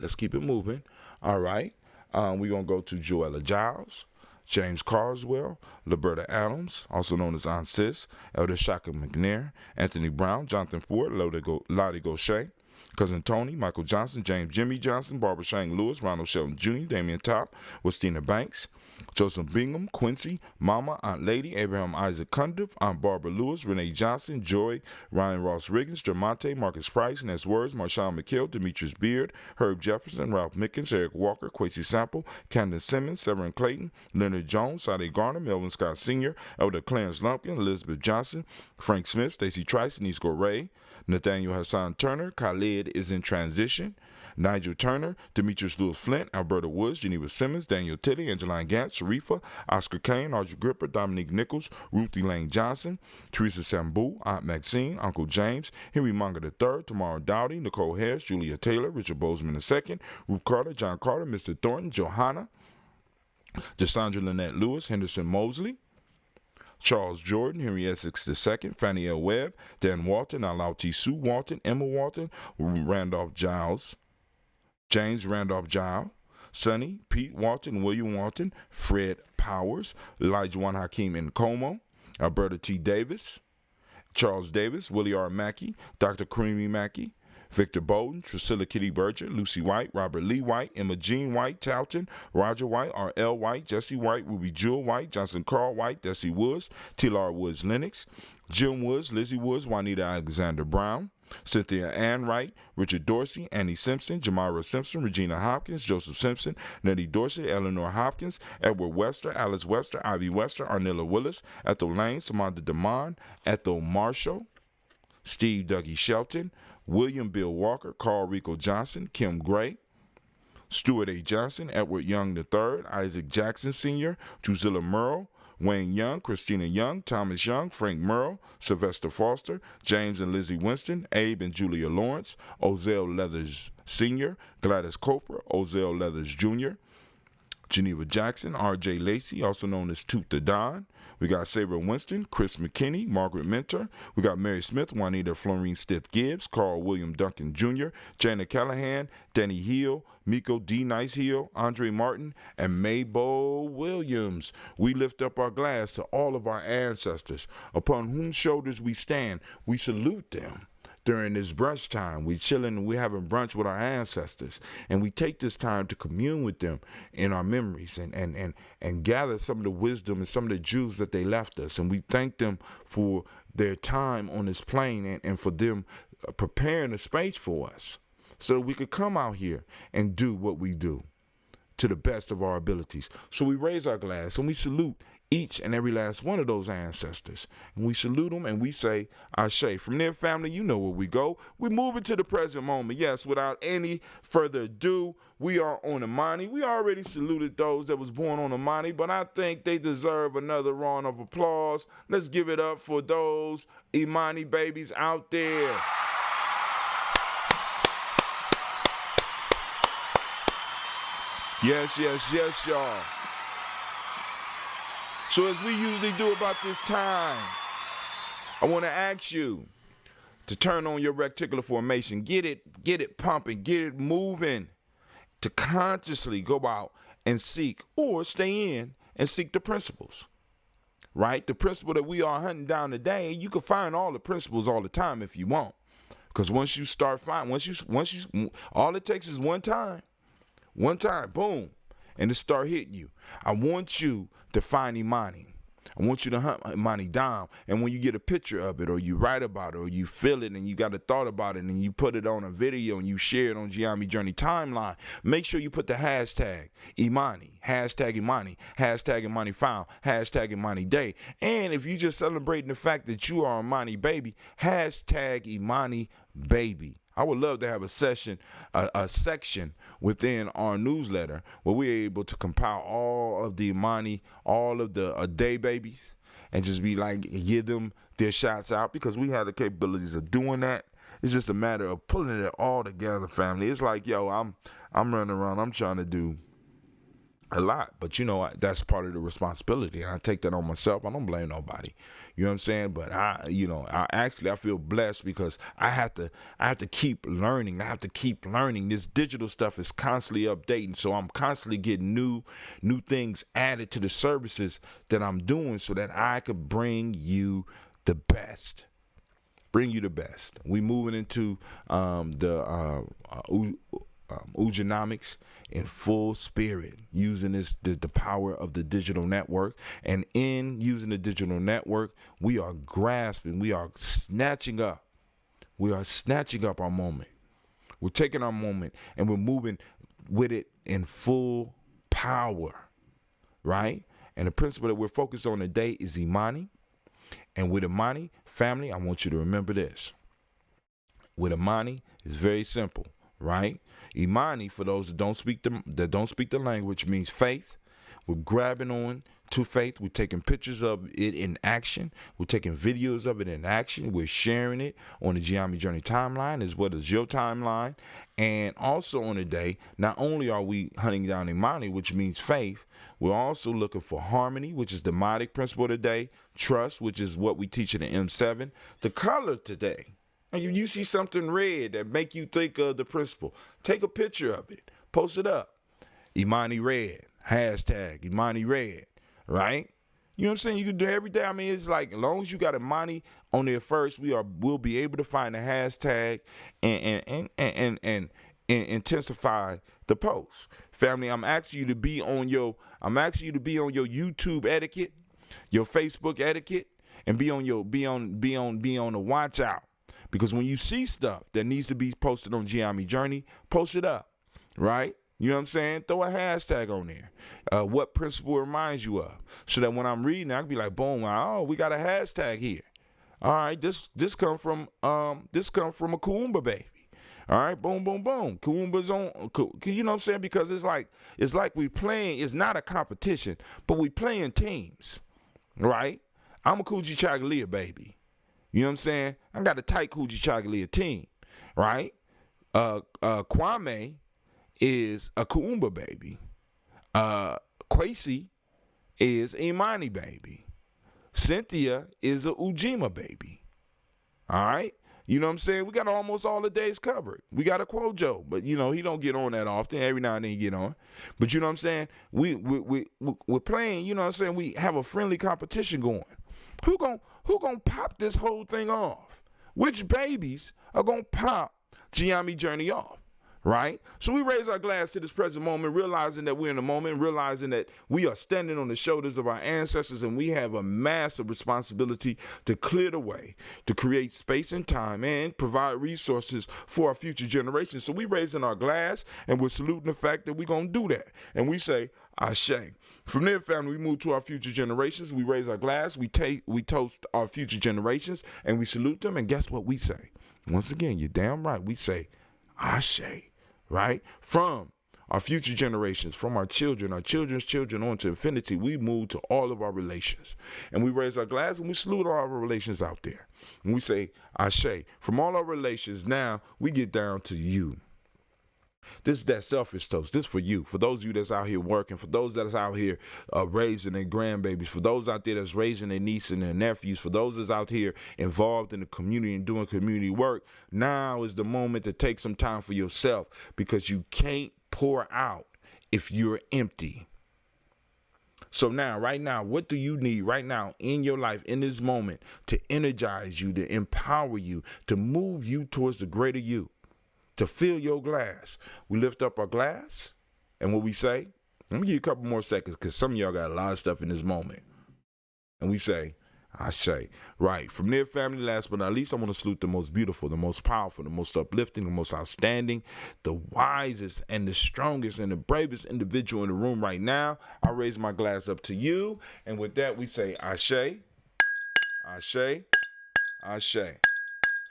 All right. We're going to go to Joella Giles, James Carswell, Liberta Adams, also known as Aunt Sis, Elder Shaka McNair, Anthony Brown, Jonathan Ford, Lottie Gaucher, Cousin Tony, Michael Johnson, James Jimmy Johnson, Barbara Shang Lewis, Ronald Shelton Jr., Damian Top, Westina Banks, Joseph Bingham, Quincy, Mama, Aunt Lady, Abraham Isaac Cundiff, Aunt Barbara Lewis, Renee Johnson, Joy, Ryan Ross Riggins, Jermonte, Marcus Price, Ness Words, Marshawn McKill, Demetrius Beard, Herb Jefferson, Ralph Mickens, Eric Walker, Quincy Sample, Camden Simmons, Severin Clayton, Leonard Jones, Sade Garner, Melvin Scott Sr., Elder Clarence Lumpkin, Elizabeth Johnson, Frank Smith, Stacey Trice, Denise Goray, Nathaniel Hassan Turner, Khalid is in transition, Nigel Turner, Demetrius Lewis Flint, Alberta Woods, Geneva Simmons, Daniel Tilley, Angeline Gantz, Sharifa, Oscar Kane, Audrey Gripper, Dominique Nichols, Ruth Elaine Johnson, Teresa Sambu, Aunt Maxine, Uncle James, Henry Munger III, Tamara Dowdy, Nicole Harris, Julia Taylor, Richard Bozeman II, Ruth Carter, John Carter, Mr. Thornton, Johanna, Jasandra Lynette Lewis, Henderson Mosley, Charles Jordan, Henry Essex II, Fannie L. Webb, Dan Walton, Alauti Sue Walton, Emma Walton, Randolph Giles, James Randolph Giles, Sonny, Pete Walton, William Walton, Fred Powers, Elijah Juan Hakeem Nkomo, Alberta T. Davis, Charles Davis, Willie R. Mackey, Dr. Creamy Mackey, Victor Bowden, Trisilla Kitty Berger, Lucy White, Robert Lee White, Emma Jean White, Talton, Roger White, R.L. White, Jesse White, Ruby Jewel White, Johnson Carl White, Desi Woods, T.L.R. Woods Lennox, Jim Woods, Lizzie Woods, Juanita Alexander Brown, Cynthia Ann Wright, Richard Dorsey, Annie Simpson, Jamira Simpson, Regina Hopkins, Joseph Simpson, Nettie Dorsey, Eleanor Hopkins, Edward Webster, Alice Webster, Ivy Webster, Arnilla Willis, Ethel Lane, Samantha DeMond, Ethel Marshall, Steve Dougie Shelton, William Bill Walker, Carl Rico Johnson, Kim Gray, Stuart A. Johnson, Edward Young III, Isaac Jackson Sr., Drusilla Merle, Wayne Young, Christina Young, Thomas Young, Frank Merle, Sylvester Foster, James and Lizzie Winston, Abe and Julia Lawrence, Ozell Leathers Sr., Gladys Coper, Ozell Leathers Jr., Geneva Jackson, R.J. Lacey, also known as Toot the Don. We got Sabre Winston, Chris McKinney, Margaret Mentor. We got Mary Smith, Juanita Florine Stith Gibbs, Carl William Duncan Jr., Janet Callahan, Danny Hill, Miko D. Nice Hill, Andre Martin, and Mabel Williams. We lift up our glass to all of our ancestors, upon whose shoulders we stand. We salute them. During this brunch time, we chilling and we having brunch with our ancestors, and we take this time to commune with them in our memories and gather some of the wisdom and some of the jewels that they left us, and we thank them for their time on this plane and for them preparing a space for us so that we could come out here and do what we do to the best of our abilities. So we raise our glass and we salute each and every last one of those ancestors. And we salute them and we say, Ashe. From there, family, you know where we go. We move into the present moment. Yes, without any further ado, we are on Imani. We already saluted those that was born on Imani, but I think they deserve another round of applause. Let's give it up for those Imani babies out there. Yes, yes, yes, y'all. So as we usually do about this time, I want to ask you to turn on your reticular formation. Get it pumping, get it moving, to consciously go out and seek or stay in and seek the principles. Right? The principle that we are hunting down today, you can find all the principles all the time if you want. Because once you start finding, once you all it takes is one time, boom, and it start hitting you. I want you to find Imani. I want you to hunt Imani down. And when you get a picture of it, or you write about it, or you feel it, and you got a thought about it, and you put it on a video, and you share it on Gye-Nyame Journey timeline, make sure you put the hashtag Imani, hashtag Imani, hashtag Imani found, hashtag Imani day. And if you just celebrating the fact that you are Imani baby, hashtag Imani baby. I would love to have a section within our newsletter where we're able to compile all of the Imani, all of the day babies, and just be like, give them their shots out, because we have the capabilities of doing that. It's just a matter of pulling it all together, family. It's like, yo, I'm running around, I'm trying to do a lot, but you know, that's part of the responsibility, and I take that on myself. I don't blame nobody, you know what I'm saying? But I feel blessed because I have to keep learning. I have to keep learning. This digital stuff is constantly updating, so I'm constantly getting new things added to the services that I'm doing, so that I could bring you the best. We moving into the Ujanomics in full spirit, using the power of the digital network. And in using the digital network, we are grasping, we are snatching up our moment. We're taking our moment and we're moving with it in full power, right? And the principle that we're focused on today is Imani. And with Imani, family, I want you to remember this. With Imani, it's very simple, right? Imani, for those that don't speak the language, means faith. We're grabbing on to faith. We're taking pictures of it in action. We're taking videos of it in action. We're sharing it on the Gye-Nyame Journey timeline as well as your timeline. And also on the day, not only are we hunting down Imani, which means faith, we're also looking for harmony, which is the Modic principle today, trust, which is what we teach in the M7, the color today. And you see something red that make you think of the principle, take a picture of it, post it up. Imani red, hashtag Imani red, right? You know what I'm saying? You can do it every day. I mean, it's like as long as you got Imani on there first, we'll be able to find the hashtag and intensify the post. Family, I'm asking you to be on your YouTube etiquette, your Facebook etiquette, and be on the watch out. Because when you see stuff that needs to be posted on Gye-Nyame Journey, post it up, right? You know what I'm saying? Throw a hashtag on there. What principle reminds you of? So that when I'm reading, I can be like, boom, oh, we got a hashtag here. All right, this come from a Kuumba baby. All right, boom, boom, boom. Kuumba's on. You know what I'm saying? Because it's like we playing. It's not a competition, but we playing teams, right? I'm a Kuji Chagalia baby. You know what I'm saying? I got a tight Kuji Chagalia team, right? Kwame is a Kuumba baby. Kwesi is a Imani baby. Cynthia is a Ujima baby. All right? You know what I'm saying? We got almost all the days covered. We got a Quojo, but you know, he don't get on that often. Every now and then he get on. But you know what I'm saying? We're playing, you know what I'm saying? We have a friendly competition going. Who gonna pop this whole thing off? Which babies are gonna pop Gye-Nyame Journey off? Right? So we raise our glass to this present moment, realizing that we're in the moment, realizing that we are standing on the shoulders of our ancestors, and we have a massive responsibility to clear the way, to create space and time, and provide resources for our future generations. So we raising our glass, and we're saluting the fact that we're going to do that. And we say, Ashe. From there, family, we move to our future generations. We raise our glass, we toast our future generations, and we salute them. And guess what we say? Once again, you're damn right. We say, Ashe. Right? From our future generations, from our children, our children's children on to infinity, we move to all of our relations. And we raise our glass and we salute all our relations out there. And we say, Ashe. From all our relations, now we get down to you. This is that selfish toast. This for you. For those of you that's out here working, for those that's out here raising their grandbabies, for those out there that's raising their nieces and their nephews, for those that's out here involved in the community and doing community work, now is the moment to take some time for yourself, because you can't pour out if you're empty. So now, right now, what do you need right now in your life, in this moment, to energize you, to empower you, to move you towards the greater you? To fill your glass. We lift up our glass, and what we say, let me give you a couple more seconds, because some of y'all got a lot of stuff in this moment. And we say, Ashe. Right. From there, family, last but not least, I want to salute the most beautiful, the most powerful, the most uplifting, the most outstanding, the wisest and the strongest and the bravest individual in the room right now. I raise my glass up to you. And with that, we say, Ashe, Ashe, Ashe.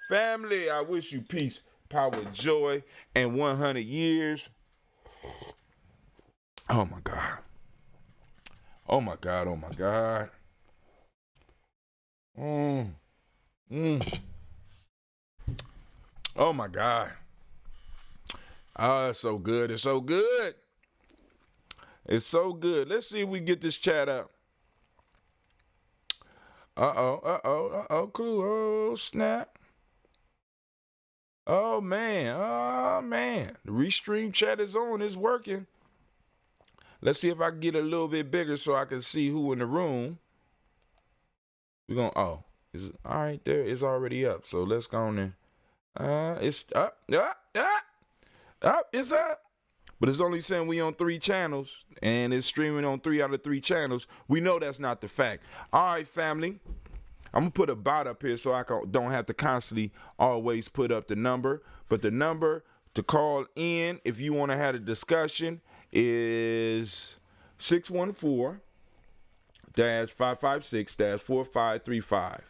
Family, I wish you peace, power, joy, and 100 years. Oh my God. Oh my God. Oh my God. Oh my God. Oh, it's so good. It's so good. It's so good. Let's see if we get this chat up. Cool. Oh, snap. Oh man, the restream chat is on, it's working. Let's see if I can get a little bit bigger so I can see who in the room. We're gonna, it's all right there, it's already up. So let's go on there. It's up, it's up. But it's only saying we on 3 channels, and it's streaming on 3 out of 3 channels. We know that's not the fact. All right, family. I'm going to put a bot up here so I don't have to constantly always put up the number. But the number to call in if you want to have a discussion is 614-556-4535.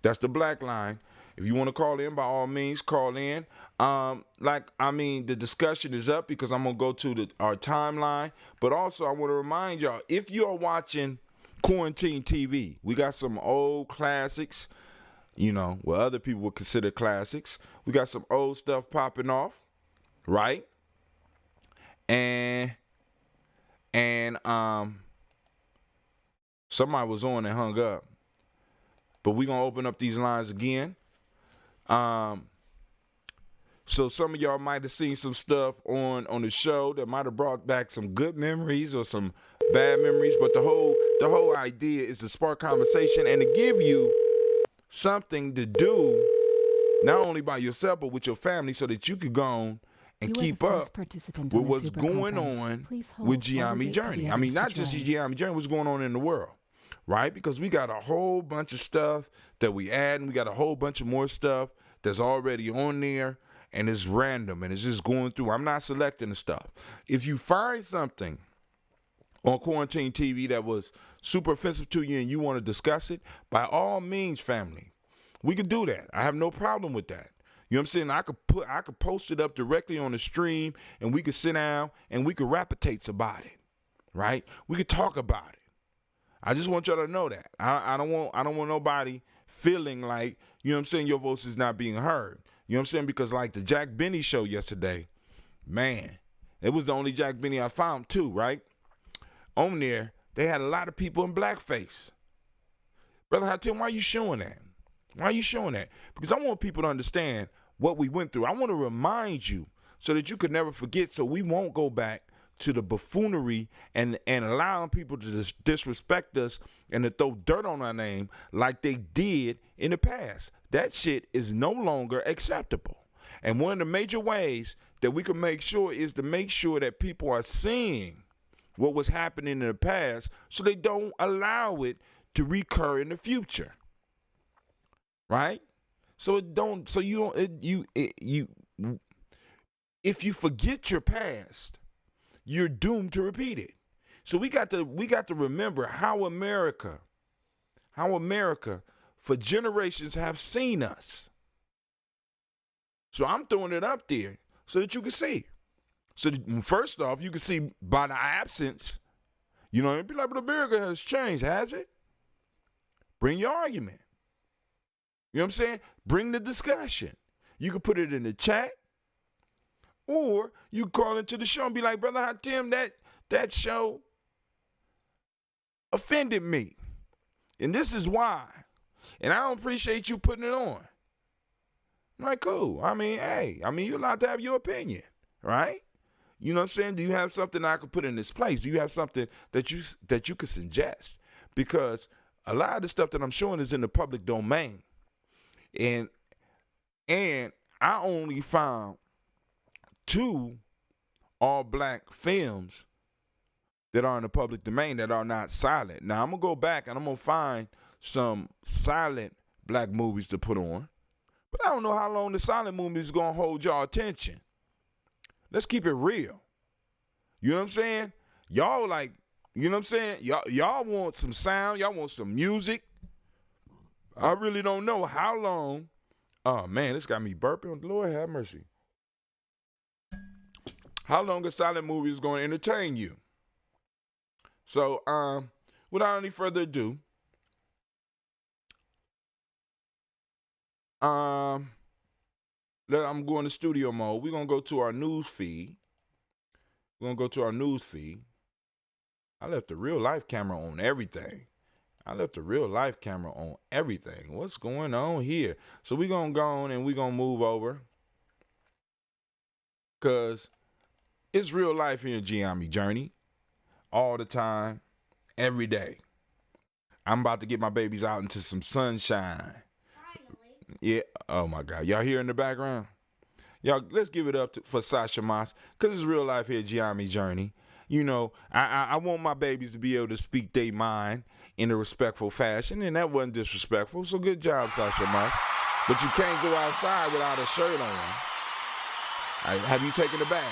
That's the black line. If you want to call in, by all means, call in. The discussion is up because I'm going to go to our timeline. But also, I want to remind y'all, if you are watching Quarantine TV, we got some old classics, what other people would consider classics. We got some old stuff popping off, right? And somebody was on and hung up. But we're going to open up these lines again. So some of y'all might have seen some stuff on the show that might have brought back some good memories or some bad memories. But the whole idea is to spark conversation and to give you something to do, not only by yourself, but with your family, so that you could go on and keep up with what's going on with Gye-Nyame Journey. I mean, not just Gye-Nyame Journey, what's going on in the world, right? Because we got a whole bunch of stuff that we add, and we got a whole bunch of more stuff that's already on there, and it's random, and it's just going through. I'm not selecting the stuff. If you find something on Quarantine TV that was super offensive to you and you want to discuss it, by all means, family, we could do that. I have no problem with that. You know what I'm saying? I could post it up directly on the stream, and we could sit down and we could rapitates about it, right? We could talk about it. I just want y'all to know that. I don't want nobody feeling like, you know what I'm saying, your voice is not being heard. You know what I'm saying? Because like the Jack Benny show yesterday, man, it was the only Jack Benny I found too, right? On there, they had a lot of people in blackface. Brother Hatim, why are you showing that? Why are you showing that? Because I want people to understand what we went through. I want to remind you so that you could never forget, so we won't go back to the buffoonery and allowing people to disrespect us and to throw dirt on our name like they did in the past. That shit is no longer acceptable. And one of the major ways that we can make sure is to make sure that people are seeing what was happening in the past so they don't allow it to recur in the future. Right? If you forget your past, you're doomed to repeat it. So we got to remember how America for generations have seen us. So I'm throwing it up there so that you can see. So first off, you can see by the absence, it'd be like, but America has changed, has it? Bring your argument. You know what I'm saying? Bring the discussion. You can put it in the chat, or you call into the show and be like, Brother Hatim, that show offended me. And this is why. And I don't appreciate you putting it on. I'm like, cool. I mean, you're allowed to have your opinion, right? You know what I'm saying? Do you have something I could put in this place? Do you have something that you could suggest? Because a lot of the stuff that I'm showing is in the public domain. And I only found 2 all-black films that are in the public domain that are not silent. Now, I'm going to go back and I'm going to find some silent black movies to put on. But I don't know how long the silent movie is going to hold y'all attention. Let's keep it real. You know what I'm saying? Y'all like, you know what I'm saying? Y'all want some sound. Y'all want some music. I really don't know how long. Oh, man, this got me burping. Lord have mercy. How long a silent movie is going to entertain you? So, without any further ado, I'm going to studio mode. We're going to go to our news feed. I left the real life camera on everything. What's going on here? So we're going to go on and we're going to move over. Because it's real life here in Gye-Nyame Journey. All the time. Every day. I'm about to get my babies out into some sunshine. Finally. Yeah. Oh, my God. Y'all hear in the background? Y'all, let's give it up for Sasha Moss. Because it's real life here at Gye-Nyame Journey. I want my babies to be able to speak their mind in a respectful fashion, and that wasn't disrespectful, so good job, Sasha Moss. But you can't go outside without a shirt on. Have you taken a bath?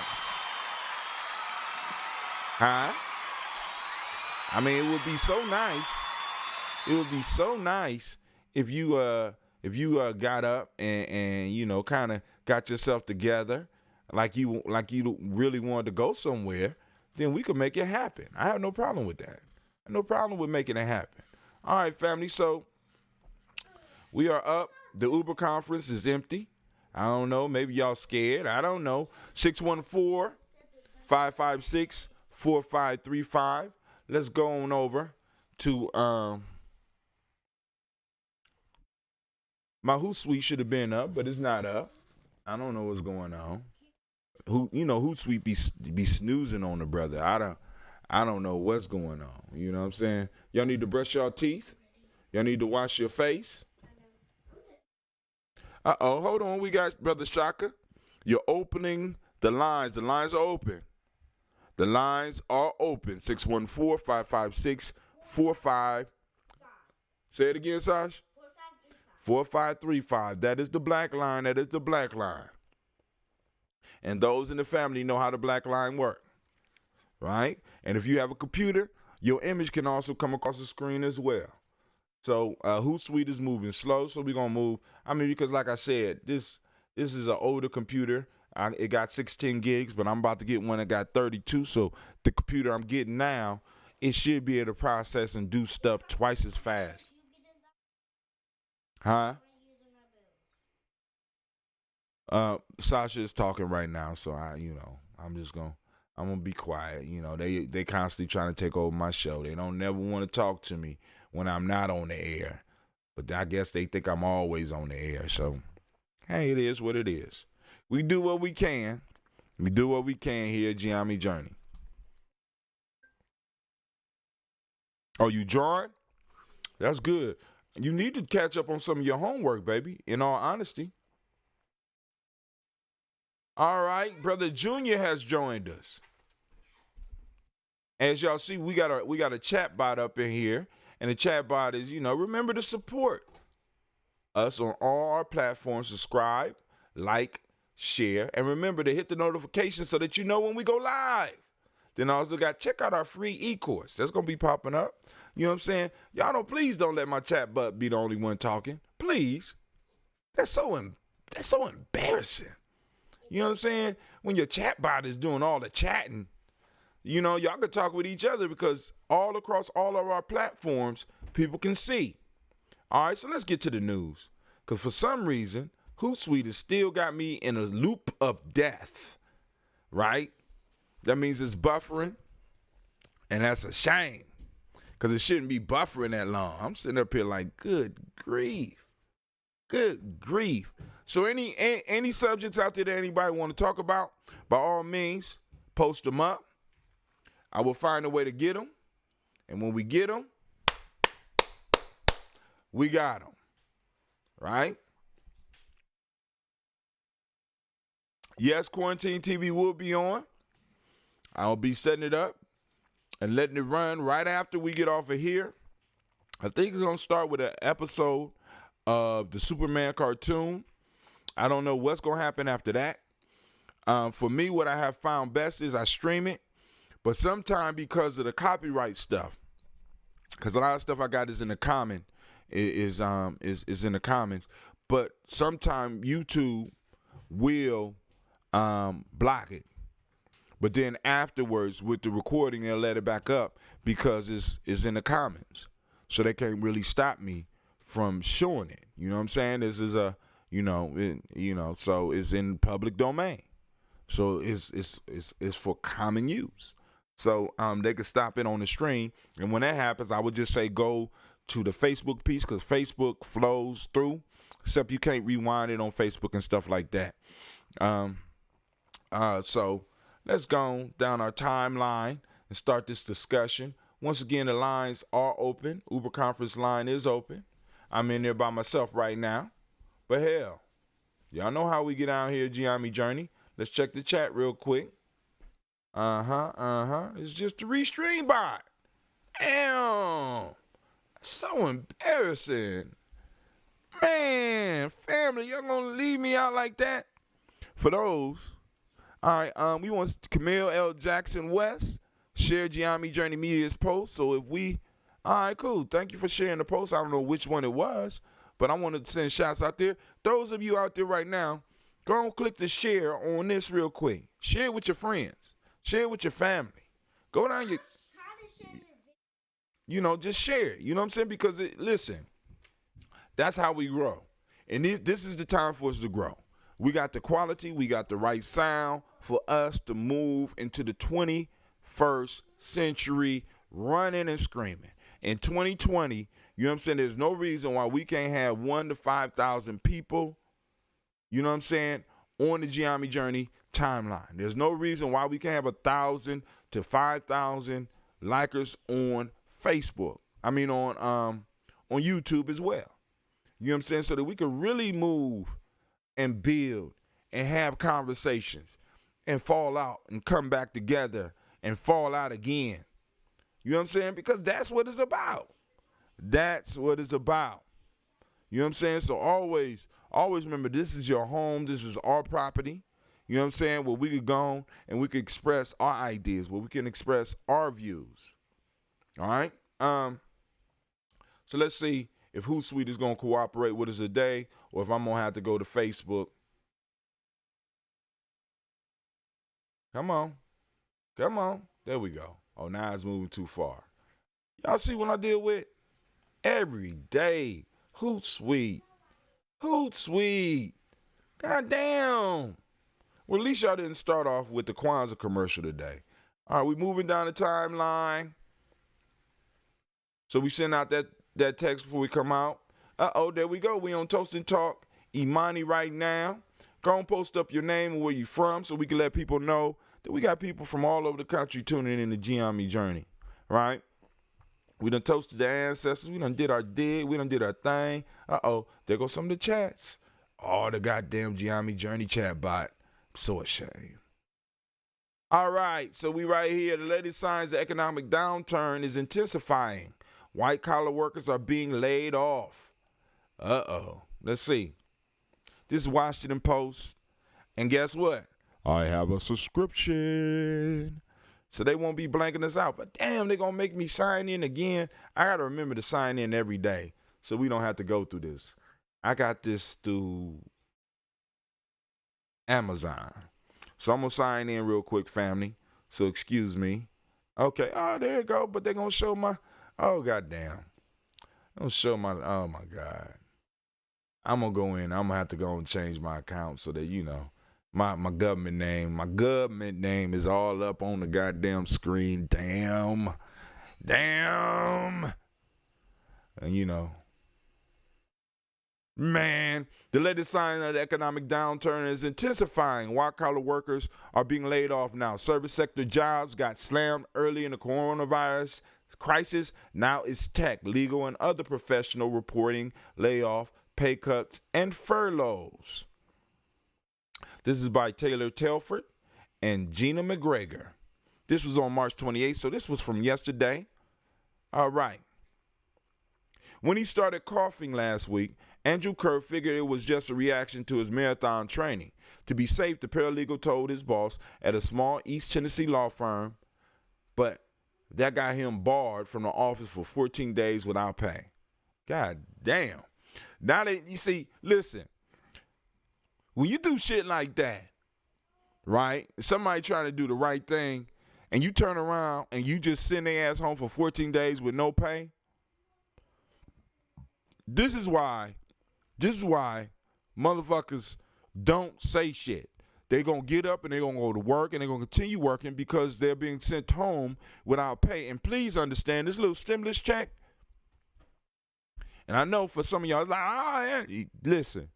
Huh? I mean, it would be so nice. It would be so nice if you got up and you know, kind of got yourself together, like you really wanted to go somewhere, then we could make it happen. I have no problem with that. I have no problem with making it happen. All right, family. So we are up. The Uber conference is empty. I don't know. Maybe y'all scared. I don't know. 614-556-4535. Let's go on over to my Hootsuite should have been up, but it's not up. I don't know what's going on. Hootsuite be snoozing on the brother. I don't know what's going on. You know what I'm saying? Y'all need to brush your teeth. Y'all need to wash your face. Hold on. We got Brother Shaka. You're opening the lines. The lines are open. The lines are open. 614-556-45. Say it again, Sash. 4535. That is the black line. That is the black line. And those in the family know how the black line works. Right? And if you have a computer, your image can also come across the screen as well. So Hootsuite is moving slow, so we're going to move. I mean, because like I said, this is an older computer. It got 16 gigs, but I'm about to get one that got 32. So the computer I'm getting now, it should be able to process and do stuff twice as fast. Huh? Sasha is talking right now, so I'm gonna be quiet. You know, they constantly trying to take over my show. They don't never want to talk to me when I'm not on the air. But I guess they think I'm always on the air. So, hey, it is what it is. We do what we can. We do what we can here at Gye-Nyame Journey. Oh, you drawing? That's good. You need to catch up on some of your homework, baby, in all honesty. All right, Brother Junior has joined us. As y'all see, we got a chat bot up in here. And the chat bot is, remember to support us on all our platforms. Subscribe, like, share, and remember to hit the notification so that you know when we go live. Then also check out our free e-course. That's going to be popping up. You know what I'm saying? Y'all please don't let my chat bot be the only one talking. Please. That's so embarrassing. You know what I'm saying? When your chat bot is doing all the chatting, y'all can talk with each other because all across all of our platforms, people can see. All right, so let's get to the news. Because for some reason, Hootsuite has still got me in a loop of death, right? That means it's buffering, and that's a shame because it shouldn't be buffering that long. I'm sitting up here like, good grief. Good grief. So any subjects out there that anybody want to talk about, by all means, post them up. I will find a way to get them. And when we get them, we got them. Right? Yes, Quarantine TV will be on. I'll be setting it up and letting it run right after we get off of here. I think we're going to start with an episode of the Superman cartoon. I don't know what's going to happen after that. For me, what I have found best is I stream it. But sometimes because of the copyright stuff, because a lot of stuff I got is in the is in the comments. But sometimes YouTube will block it. But then afterwards, with the recording, they'll let it back up because it's in the comments. So they can't really stop me from showing it. You know what I'm saying? This is so it's in public domain. So it's for common use. So they could stop it on the stream. And when that happens, I would just say go to the Facebook piece because Facebook flows through, except you can't rewind it on Facebook and stuff like that. So let's go down our timeline and start this discussion. Once again, the lines are open. Uber conference line is open. I'm in there by myself right now. But hell, y'all know how we get out here at Gye-Nyame Journey. Let's check the chat real quick. It's just a restream bot. Damn. So embarrassing. Man, family, y'all gonna leave me out like that? For those. All right, we want Camille L. Jackson West share Gye-Nyame Journey Media's post. So if we, all right, cool. Thank you for sharing the post. I don't know which one it was, But I want to send shots out there. Those of you out there right now, go and click the share on this real quick. Share it with your friends. Share it with your family. Go down your, just share it. You know what I'm saying? Because, listen, that's how we grow. And this is the time for us to grow. We got the quality. We got the right sound for us to move into the 21st century running and screaming. In 2020, you know what I'm saying, there's no reason why we can't have 1,000 to 5,000 people, you know what I'm saying, on the Gye-Nyame Journey timeline. There's no reason why we can't have 1,000 to 5,000 likers on Facebook. I mean on YouTube as well. You know what I'm saying? So that we can really move and build and have conversations and fall out and come back together and fall out again. You know what I'm saying? Because that's what it's about. That's what it's about. You know what I'm saying? So always remember, this is your home. This is our property. You know what I'm saying? Where we could go and we could express our ideas, where we can express our views. All right? So let's see if Who's Sweet is going to cooperate with us today, or if I'm going to have to go to Facebook. Come on. Come on. There we go. Oh, now it's moving too far. Y'all see what I deal with? Every day. Who's sweet? Who's sweet? God damn. Well, at least y'all didn't start off with the Kwanzaa commercial today. All right, we moving down the timeline. So we send out that text before we come out. Uh-oh, there we go. We on Toast&Talk Imani right now. Go and post up your name and where you from so we can let people know that we got people from all over the country tuning in the Gye-Nyame Journey, right? We done toasted the ancestors. We done did our dig. We done did our thing. Uh-oh, there goes some of the chats. Oh, the goddamn Gye-Nyame Journey chat bot. I'm so ashamed. All right, so we right here. The latest signs of economic downturn is intensifying. White-collar workers are being laid off. Uh-oh. Let's see. This is Washington Post. And guess what? I have a subscription. So they won't be blanking us out. But damn, they're going to make me sign in again. I got to remember to sign in every day so we don't have to go through this. I got this through Amazon. So I'm going to sign in real quick, family. So excuse me. Okay. Oh, there you go. But they're going to show my, oh, goddamn. They're going to show my, oh, my God. I'm going to go in. I'm going to have to go and change my account so that, you know, my government name is all up on the goddamn screen. Damn. And, you know, man, the latest sign of the economic downturn is intensifying. White-collar workers are being laid off now. Service sector jobs got slammed early in the coronavirus crisis. Now it's tech, legal, and other professional reporting layoff, pay cuts, and furloughs. This is by Taylor Telford and Gina McGregor. This was on March 28th, so this was from yesterday. All right. When he started coughing last week, Andrew Kerr figured it was just a reaction to his marathon training. To be safe, the paralegal told his boss at a small East Tennessee law firm, but that got him barred from the office for 14 days without pay. God damn. Now that you see, listen, when you do shit like that, right, somebody trying to do the right thing, and you turn around and you just send their ass home for 14 days with no pay, this is why motherfuckers don't say shit. They're going to get up and they're going to go to work and they're going to continue working because they're being sent home without pay. And please understand, this little stimulus check, and I know for some of y'all, it's like, yeah. Listen,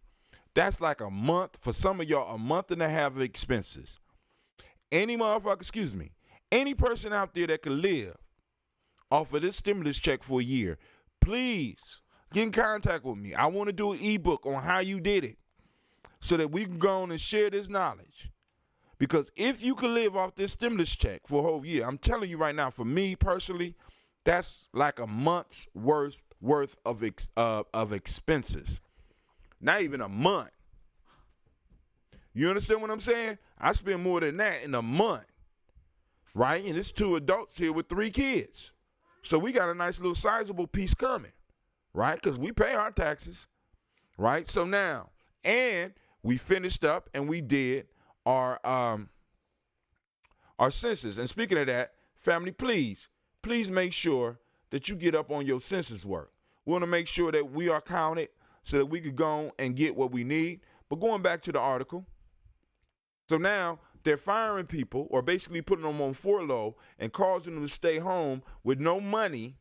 that's like a month. For some of y'all, a month and a half of expenses. Any person out there that can live off of this stimulus check for a year, please get in contact with me. I want to do an ebook on how you did it so that we can go on and share this knowledge. Because if you could live off this stimulus check for a whole year, I'm telling you right now, for me personally, that's like a month's worth of expenses. Not even a month. You understand what I'm saying? I spend more than that in a month, right? And it's 2 adults here with 3 kids. So we got a nice little sizable piece coming, right? Because we pay our taxes. right? So now, and we finished up and we did our census. And speaking of that, family, please make sure that you get up on your census work. We want to make sure that we are counted so that we could go and get what we need. But going back to the article, so now they're firing people or basically putting them on furlough and causing them to stay home with no money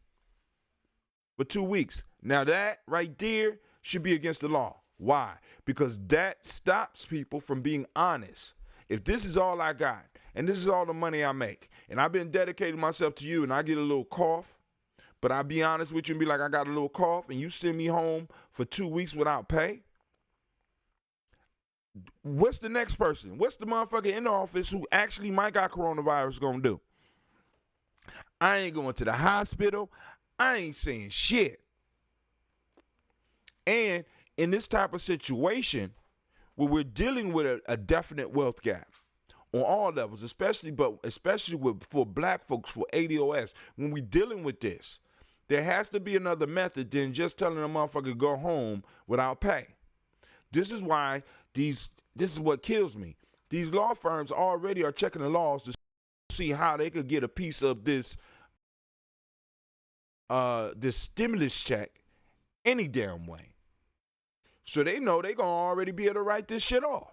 for 2 weeks. Now that right there should be against the law. Why? Because that stops people from being honest. If this is all I got and this is all the money I make and I've been dedicating myself to you and I get a little cough, but I'll be honest with you and be like, I got a little cough and you send me home for 2 weeks without pay, what's the next person? What's the motherfucker in the office who actually might got coronavirus gonna do? I ain't going to the hospital. I ain't saying shit. And in this type of situation where we're dealing with a definite wealth gap on all levels, especially for black folks, for ADOS, when we're dealing with this, there has to be another method than just telling a motherfucker to go home without pay. This is why this is what kills me. These law firms already are checking the laws to see how they could get a piece of this stimulus check any damn way. So they know they're going to already be able to write this shit off.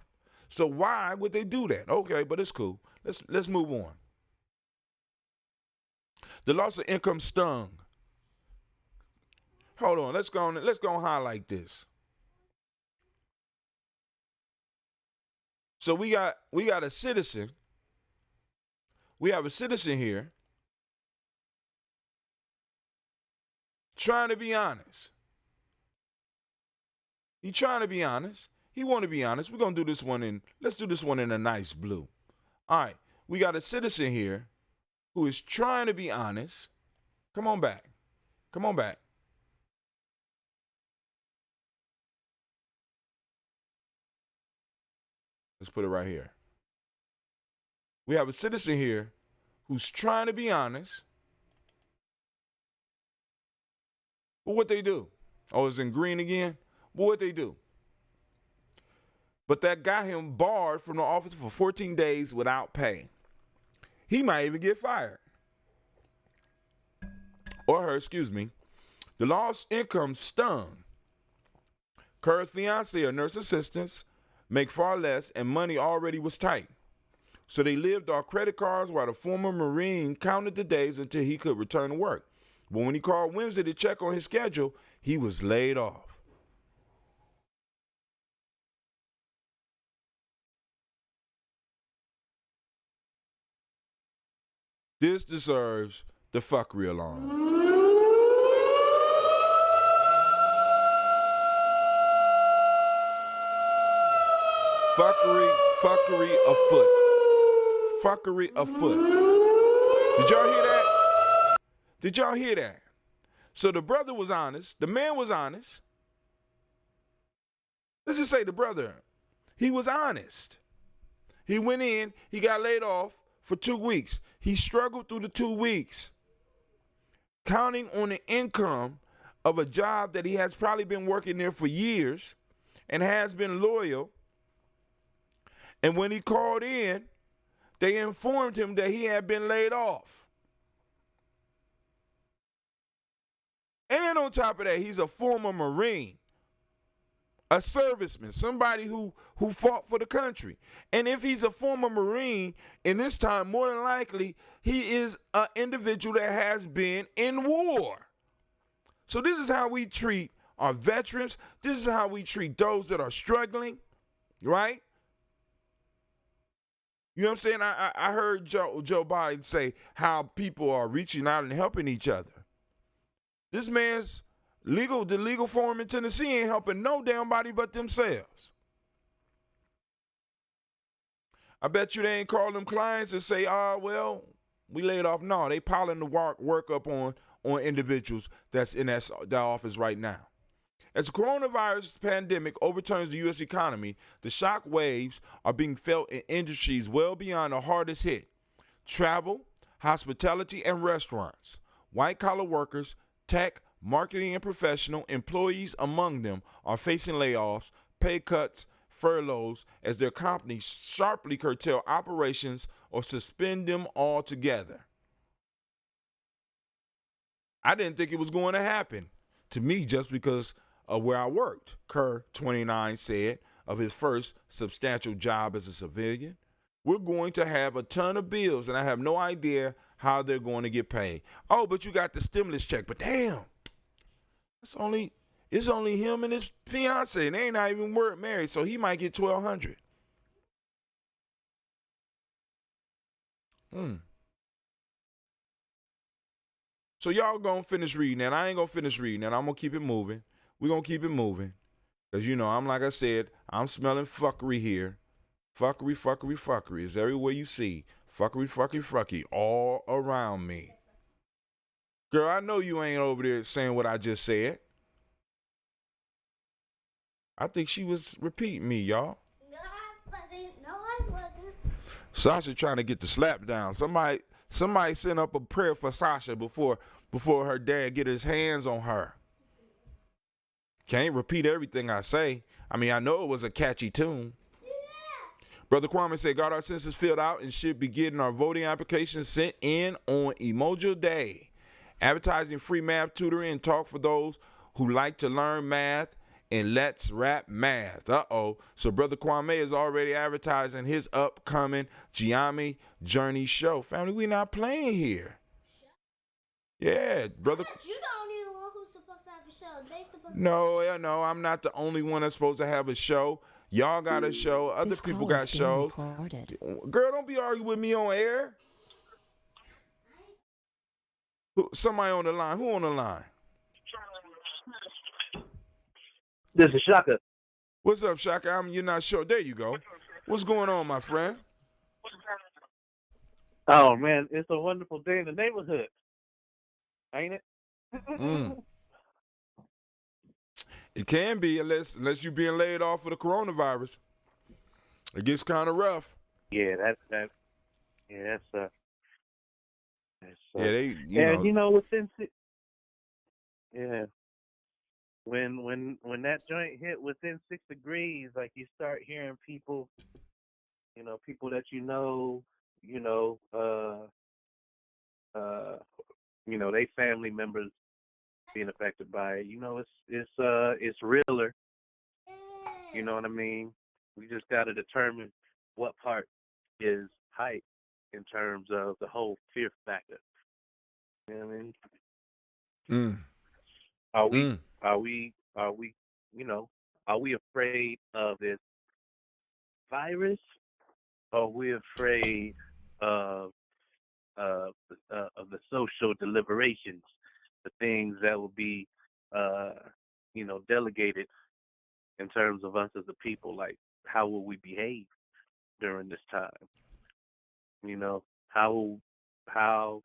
So why would they do that? Okay, but it's cool. Let's move on. The loss of income stung. Hold on, let's go and highlight this. So we got a citizen. We have a citizen here trying to be honest. He's trying to be honest. He want to be honest. We're going to do this one let's do this one in a nice blue. All right. We got a citizen here who is trying to be honest. Come on back. Come on back. Let's put it right here. We have a citizen here who's trying to be honest. But what they do? Oh, it's in green again? But what they do? But that got him barred from the office for 14 days without pay. He might even get fired. Or her, excuse me. The lost income stung. Kerr's fiance, a nurse assistant, make far less, and money already was tight. So they lived off credit cards while the former Marine counted the days until he could return to work. But when he called Wednesday to check on his schedule, he was laid off. This deserves the fuckery alarm. Fuckery afoot. Fuckery afoot. Did y'all hear that? Did y'all hear that? So the brother was honest. The man was honest. Let's just say the brother, he was honest. He went in, he got laid off for 2 weeks. He struggled through the 2 weeks, counting on the income of a job that he has probably been working there for years and has been loyal. And when he called in, they informed him that he had been laid off. And on top of that, he's a former Marine, a serviceman, somebody who fought for the country. And if he's a former Marine, in this time, more than likely, he is an individual that has been in war. So this is how we treat our veterans. This is how we treat those that are struggling, right? You know what I'm saying? I heard Joe Biden say how people are reaching out and helping each other. This man's the legal form in Tennessee ain't helping no damn body but themselves. I bet you they ain't call them clients and say, well, we laid off. No, they piling the work up on individuals that's in that office right now. As the coronavirus pandemic overturns the U.S. economy, the shock waves are being felt in industries well beyond the hardest hit: travel, hospitality, and restaurants. White-collar workers, tech, marketing and professional employees among them are facing layoffs, pay cuts, furloughs as their companies sharply curtail operations or suspend them altogether. I didn't think it was going to happen to me just because of where I worked. Kerr, 29, said of his first substantial job as a civilian. We're going to have a ton of bills, and I have no idea how they're going to get paid. Oh, but you got the stimulus check. But damn, it's only him and his fiance, and they ain't not even married, so he might get $1,200. So y'all gonna finish reading that. I ain't gonna finish reading that. I'm gonna keep it moving. We're gonna keep it moving. Because, I'm like I said, I'm smelling fuckery here. Fuckery, fuckery, fuckery. It's everywhere you see. Fuckery, fuckery, fuckery. All around me. Girl, I know you ain't over there saying what I just said. I think she was repeating me, y'all. No, I wasn't. Sasha trying to get the slap down. Somebody send up a prayer for Sasha before her dad get his hands on her. Can't repeat everything I say. I mean, I know it was a catchy tune. Yeah. Brother Kwame said, got our census filled out and should be getting our voting applications sent in on Emoji Day. Advertising free math tutoring and talk for those who like to learn math and let's rap math. So Brother Kwame is already advertising his upcoming Gye-Nyame Journey show. Family, we not playing here. Yeah, brother. You the only one who's supposed to have a show. They supposed to. No, I'm not the only one that's supposed to have a show. Y'all got a show. Other This people call got is being shows. recorded. Girl, don't be arguing with me on air. Somebody on the line. Who on the line? This is Shaka. What's up, Shaka? You're not sure. There you go. What's going on, my friend? Oh man, it's a wonderful day in the neighborhood, ain't it? It can be unless you're being laid off for the coronavirus. It gets kind of rough. Yeah, that's within when that joint hit within 6 degrees, like you start hearing people, people that they family members being affected by it. It's realer. You know what I mean? We just got to determine what part is hype in terms of the whole fear factor. You know what I mean? Are we afraid of this virus? Or are we afraid of the social deliberations, the things that will be, delegated in terms of us as a people? Like, how will we behave during this time? How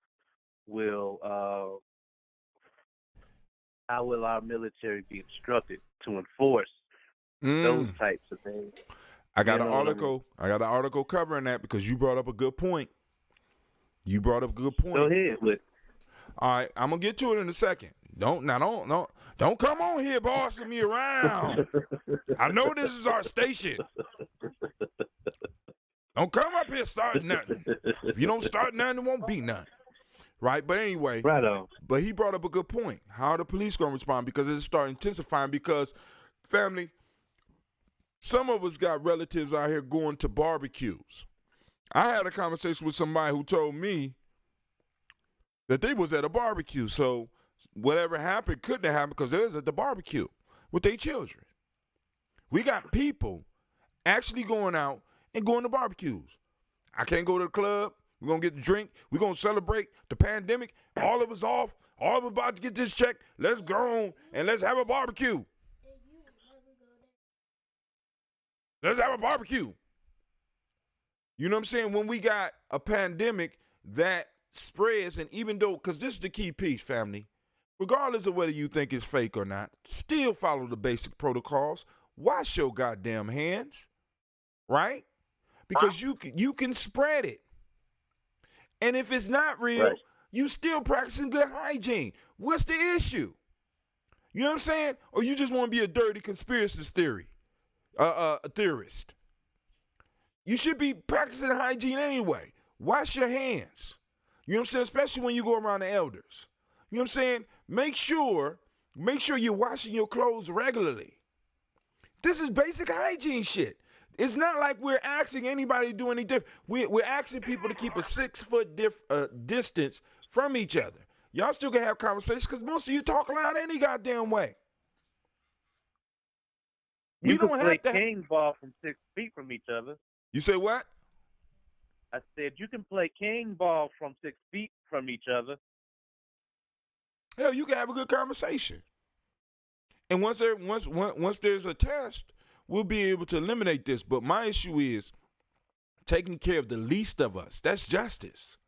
will our military be instructed to enforce those types of things? I got an article covering that because you brought up a good point. Go ahead with. All right, I'm gonna get to it in a second. Don't come on here bossing me around. I know this is our station. Don't come up here starting nothing. If you don't start nothing, it won't be nothing. Right? But anyway, right on. But he brought up a good point. How are the police gonna respond? Because it's starting intensifying because, family, some of us got relatives out here going to barbecues. I had a conversation with somebody who told me that they was at a barbecue. So whatever happened couldn't have happened because they was at the barbecue with their children. We got people actually going out and going to barbecues. I can't go to the club. We're going to get the drink. We're going to celebrate the pandemic. All of us off. All of us about to get this check. Let's go on and let's have a barbecue. Let's have a barbecue. You know what I'm saying? When we got a pandemic that spreads, and even though, because this is the key piece, family, regardless of whether you think it's fake or not, still follow the basic protocols. Wash your goddamn hands, right? Because you can spread it. And if it's not real, right, you still practicing good hygiene. What's the issue? You know what I'm saying? Or you just want to be a dirty conspiracy theorist. You should be practicing hygiene anyway. Wash your hands. You know what I'm saying? Especially when you go around the elders. You know what I'm saying? Make sure you're washing your clothes regularly. This is basic hygiene shit. It's not like we're asking anybody to do any different. We're asking people to keep a 6-foot distance from each other. Y'all still can have conversations because most of you talk loud any goddamn way. You can play king ball from 6 feet from each other. You say what? I said you can play king ball from 6 feet from each other. Hell, you can have a good conversation. And once there's a test, we'll be able to eliminate this. But my issue is taking care of the least of us. That's justice.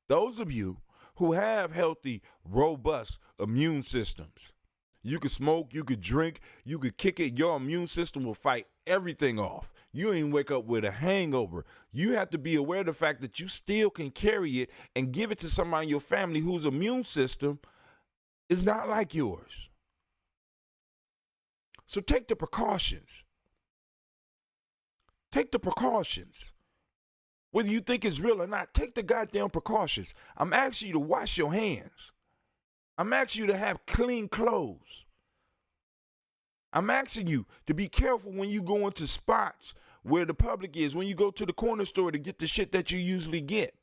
Those of you who have healthy, robust immune systems, you could smoke, you could drink, you could kick it, your immune system will fight everything off. You ain't wake up with a hangover. You have to be aware of the fact that you still can carry it and give it to somebody in your family whose immune system is not like yours. So take the precautions. Take the precautions. Whether you think it's real or not, take the goddamn precautions. I'm asking you to wash your hands. I'm asking you to have clean clothes. I'm asking you to be careful when you go into spots where the public is, when you go to the corner store to get the shit that you usually get.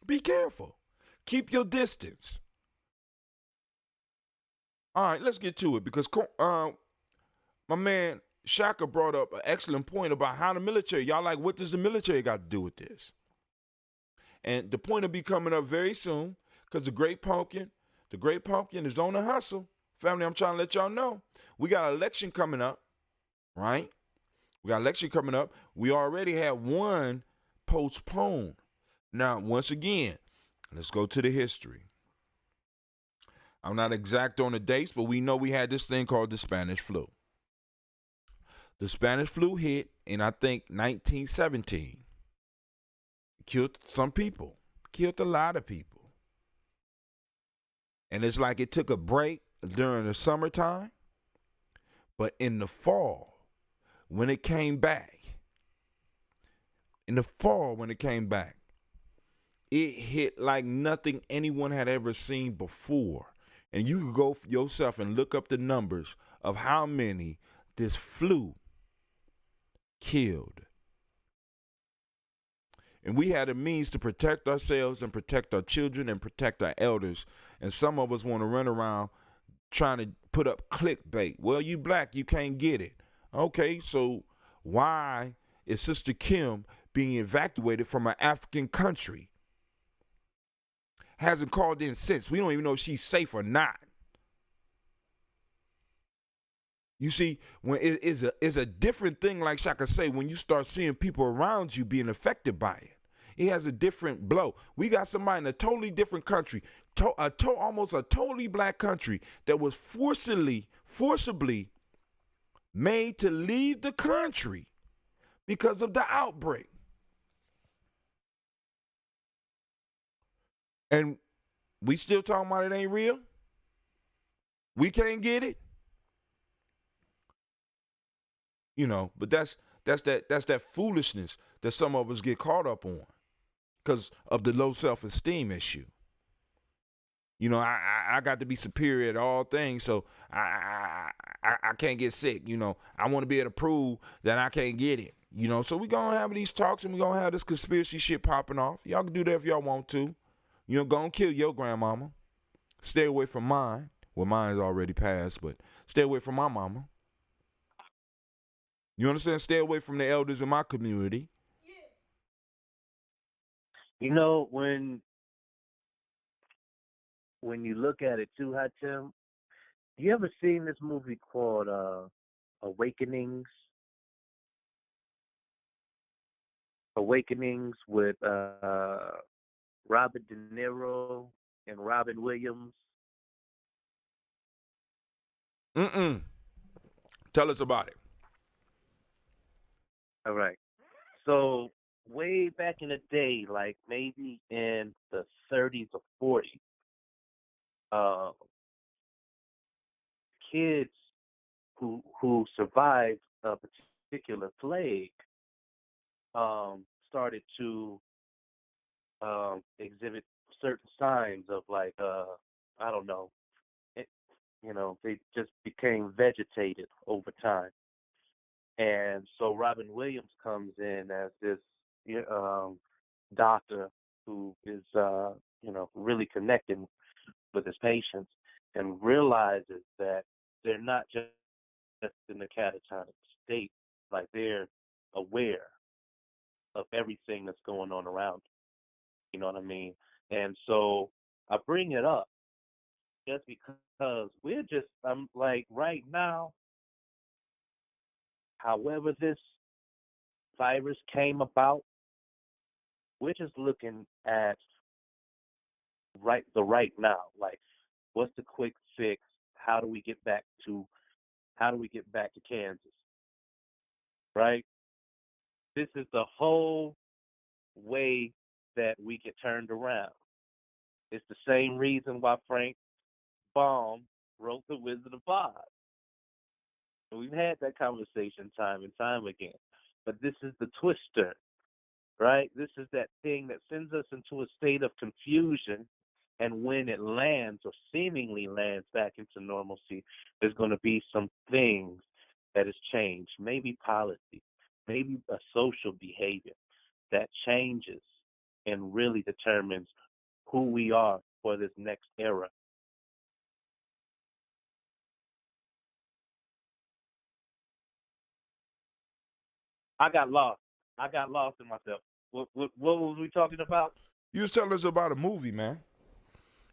Be careful. Keep your distance. All right, let's get to it because my man Shaka brought up an excellent point about how the military, y'all like, what does the military got to do with this? And the point will be coming up very soon because the Great Pumpkin is on the hustle. Family, I'm trying to let y'all know. We got an election coming up, right? We got an election coming up. We already had one postponed. Now, once again, let's go to the history. I'm not exact on the dates, but we know we had this thing called the Spanish flu. The Spanish flu hit in, I think, 1917. Killed some people. Killed a lot of people. And it's like it took a break during the summertime. But in the fall, when it came back, it hit like nothing anyone had ever seen before. And you could go for yourself and look up the numbers of how many this flu killed. And we had a means to protect ourselves and protect our children and protect our elders. And some of us want to run around trying to put up clickbait. Well, you black, you can't get it. Okay, so why is Sister Kim being evacuated from an African country? Hasn't called in since. We don't even know if she's safe or not. You see, when it is a different thing, like Shaka say, when you start seeing people around you being affected by it. It has a different blow. We got somebody in a totally different country, almost a totally black country, that was forcibly made to leave the country because of the outbreak. And we still talking about it ain't real? We can't get it? You know, but that's that foolishness that some of us get caught up on because of the low self-esteem issue. You know, I got to be superior at all things, so I can't get sick. You know, I want to be able to prove that I can't get it. You know, so we gonna have these talks and we gonna have this conspiracy shit popping off. Y'all can do that if y'all want to. You know, go and kill your grandmama. Stay away from mine. Well, mine's already passed, but stay away from my mama. You understand? Stay away from the elders in my community. You know, when you look at it too, Hatem, you ever seen this movie called Awakenings? Awakenings with Robert De Niro and Robin Williams. Tell us about it. All right. So way back in the day, like maybe in the 30s or 40s, kids who survived a particular plague started to exhibit certain signs of like I don't know, it, they just became vegetated over time. And so Robin Williams comes in as this doctor who is really connecting with his patients and realizes that they're not just in the catatonic state, like they're aware of everything that's going on around them. You know what I mean? And so I bring it up just because I'm like right now, however this virus came about, we're just looking at right now. Like, what's the quick fix? How do we get back to Kansas? Right? This is the whole way that we get turned around. It's the same reason why Frank Baum wrote The Wizard of Oz. And we've had that conversation time and time again. But this is the twister, right? This is that thing that sends us into a state of confusion. And when it lands or seemingly lands back into normalcy, there's going to be some things that has changed. Maybe policy, maybe a social behavior that changes and really determines who we are for this next era. I got lost. I got lost in myself. What was we talking about? You was telling us about a movie, man.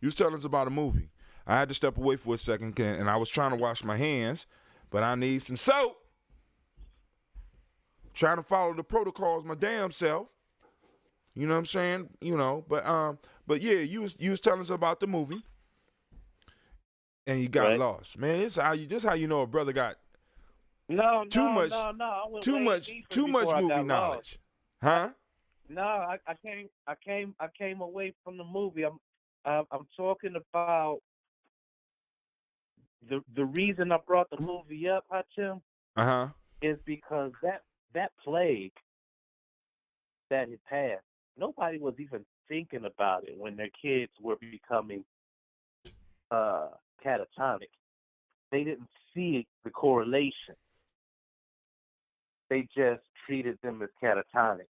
You was telling us about a movie. I had to step away for a second, and I was trying to wash my hands, but I need some soap. Trying to follow the protocols my damn self. You know what I'm saying? But yeah, you was telling us about the movie, and you got lost, man. This how you know a brother got too much movie knowledge, huh? No, I came away from the movie. I'm talking about the reason I brought the movie up, Tim, is because that plague that had passed, nobody was even thinking about it when their kids were becoming catatonic. They didn't see the correlation. They just treated them as catatonic.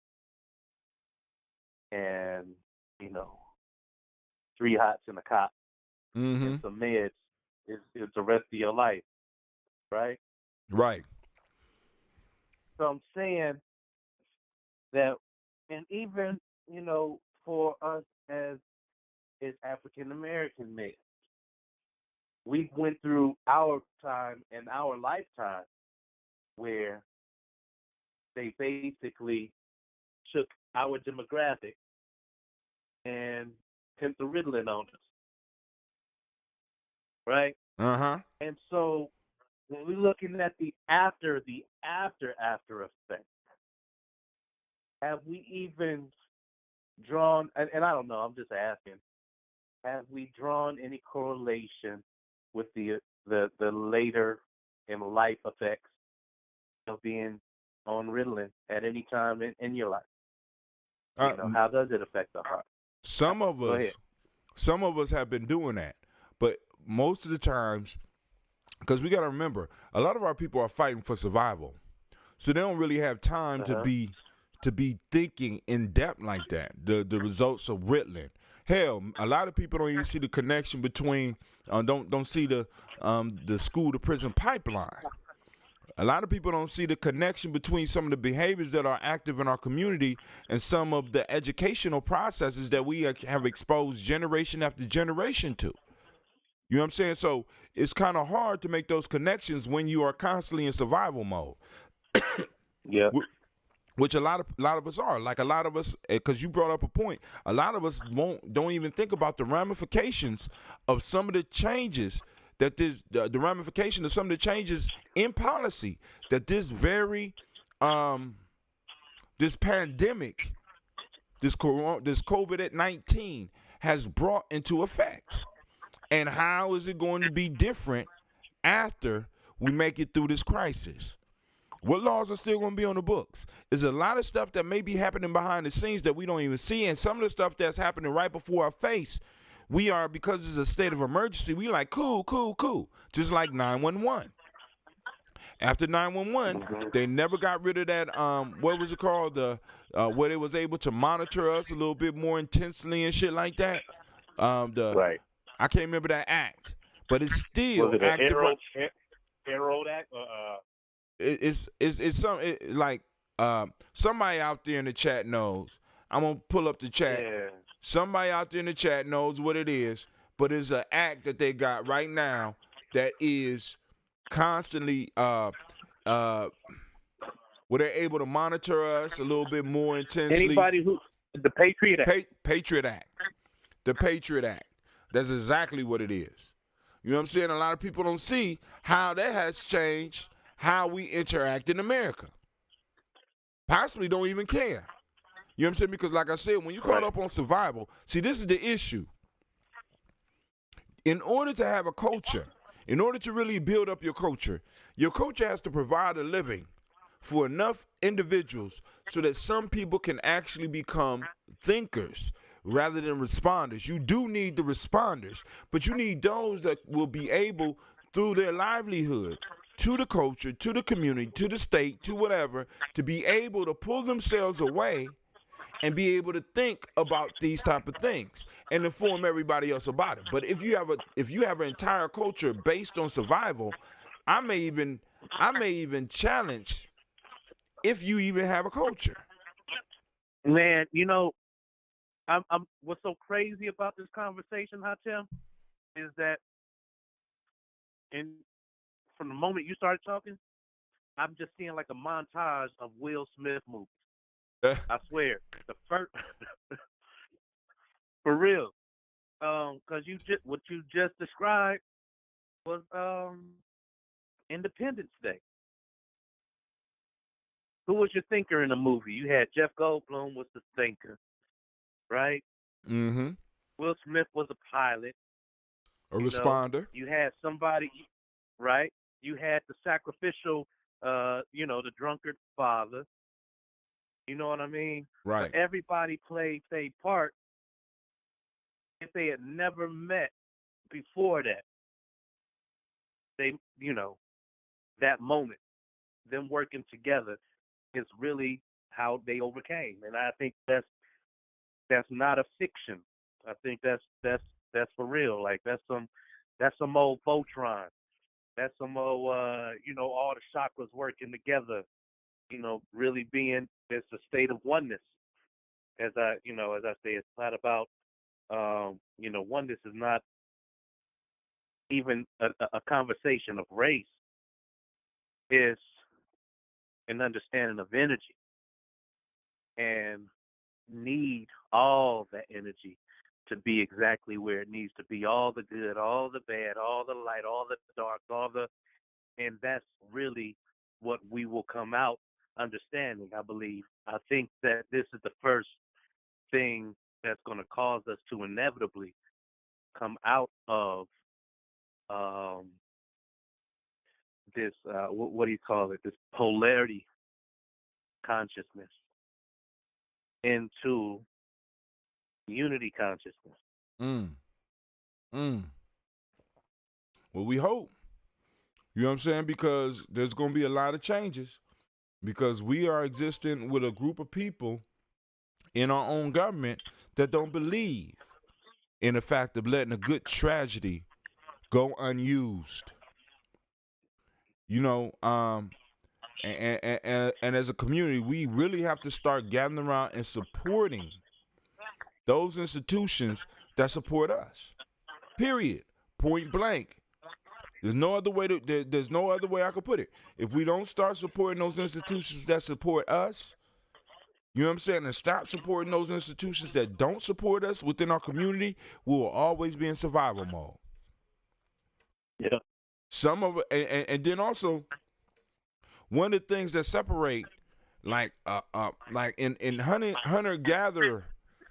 And, 3 hots and a cot and some meds is the rest of your life, right? Right. So I'm saying that, and even, for us as African American men, we went through our time and our lifetime where they basically took our demographic and pimped the Ritalin on us, right? And so when we're looking at the after effect, have we even drawn? And I don't know. I'm just asking. Have we drawn any correlation with the later in life effects of being on Ritalin at any time in your life? How does it affect the heart? Some of us have been doing that, but most of the times, because we got to remember, a lot of our people are fighting for survival, so they don't really have time to be thinking in depth like that. The results of Ritalin. Hell, a lot of people don't even see the connection between don't see the school to prison pipeline. A lot of people don't see the connection between some of the behaviors that are active in our community and some of the educational processes that we have exposed generation after generation to. You know what I'm saying? So it's kind of hard to make those connections when you are constantly in survival mode. Yeah. Which a lot of us are. Like a lot of us, because you brought up a point, a lot of us don't even think about the ramifications of some of the changes that the ramification of some of the changes in policy that this very this pandemic, this COVID-19 has brought into effect. And how is it going to be different after we make it through this crisis? What laws are still going to be on the books? There's a lot of stuff that may be happening behind the scenes that we don't even see, and some of the stuff that's happening right before our face, we are, because it's a state of emergency, we like, cool, just like 911. After 911, they never got rid of that, what was it called, where they was able to monitor us a little bit more intensely and shit like that. Right. I can't remember that act, but it's still Was it an active. Arrow Act? It's like somebody out there in the chat knows. I'm gonna pull up the chat. Yeah. Somebody out there in the chat knows what it is, but it's an act that they got right now that is constantly where they're able to monitor us a little bit more intensely. Anybody who the Patriot Act. Patriot Act. The Patriot Act. That's exactly what it is. You know what I'm saying? A lot of people don't see how that has changed how we interact in America. Possibly don't even care. You know what I'm saying? Because like I said, when you caught up on survival, see, this is the issue. In order to have a culture, in order to really build up your culture has to provide a living for enough individuals so that some people can actually become thinkers rather than responders. You do need the responders, but you need those that will be able, through their livelihood, to the culture, to the community, to the state, to whatever, to be able to pull themselves away and be able to think about these type of things and inform everybody else about it. But if you have an entire culture based on survival, I may even challenge if you even have a culture. Man, I'm what's so crazy about this conversation, Hatem, is that from the moment you started talking, I'm just seeing like a montage of Will Smith movies. I swear, the first for real, because what you just described was Independence Day. Who was your thinker in the movie? You had Jeff Goldblum was the thinker, right? Mm-hmm. Will Smith was a pilot. A responder. You had somebody, right? You had the sacrificial, the drunkard father. You know what I mean? Right. But everybody played their part. If they had never met before that, that moment, them working together is really how they overcame. And I think that's not a fiction. I think that's for real. Like that's some old Voltron. That's some old all the chakras working together. Really being it's a state of oneness. As I say, it's not about oneness is not even a conversation of race. It's an understanding of energy and need all that energy to be exactly where it needs to be. All the good, all the bad, all the light, all the dark, and that's really what we will come out understanding, I believe. I think that this is the first thing that's going to cause us to inevitably come out of this, what do you call it, this polarity consciousness into unity consciousness. Well, we hope. You know what I'm saying? Because there's going to be a lot of changes because we are existing with a group of people in our own government that don't believe in the fact of letting a good tragedy go unused. And as a community, we really have to start gathering around and supporting those institutions that support us. Period. Point blank. There's no other way I could put it. If we don't start supporting those institutions that support us, you know what I'm saying, and stop supporting those institutions that don't support us within our community, we will always be in survival mode. Yeah. Some of it, and then also one of the things that separate, like in hunter-gatherer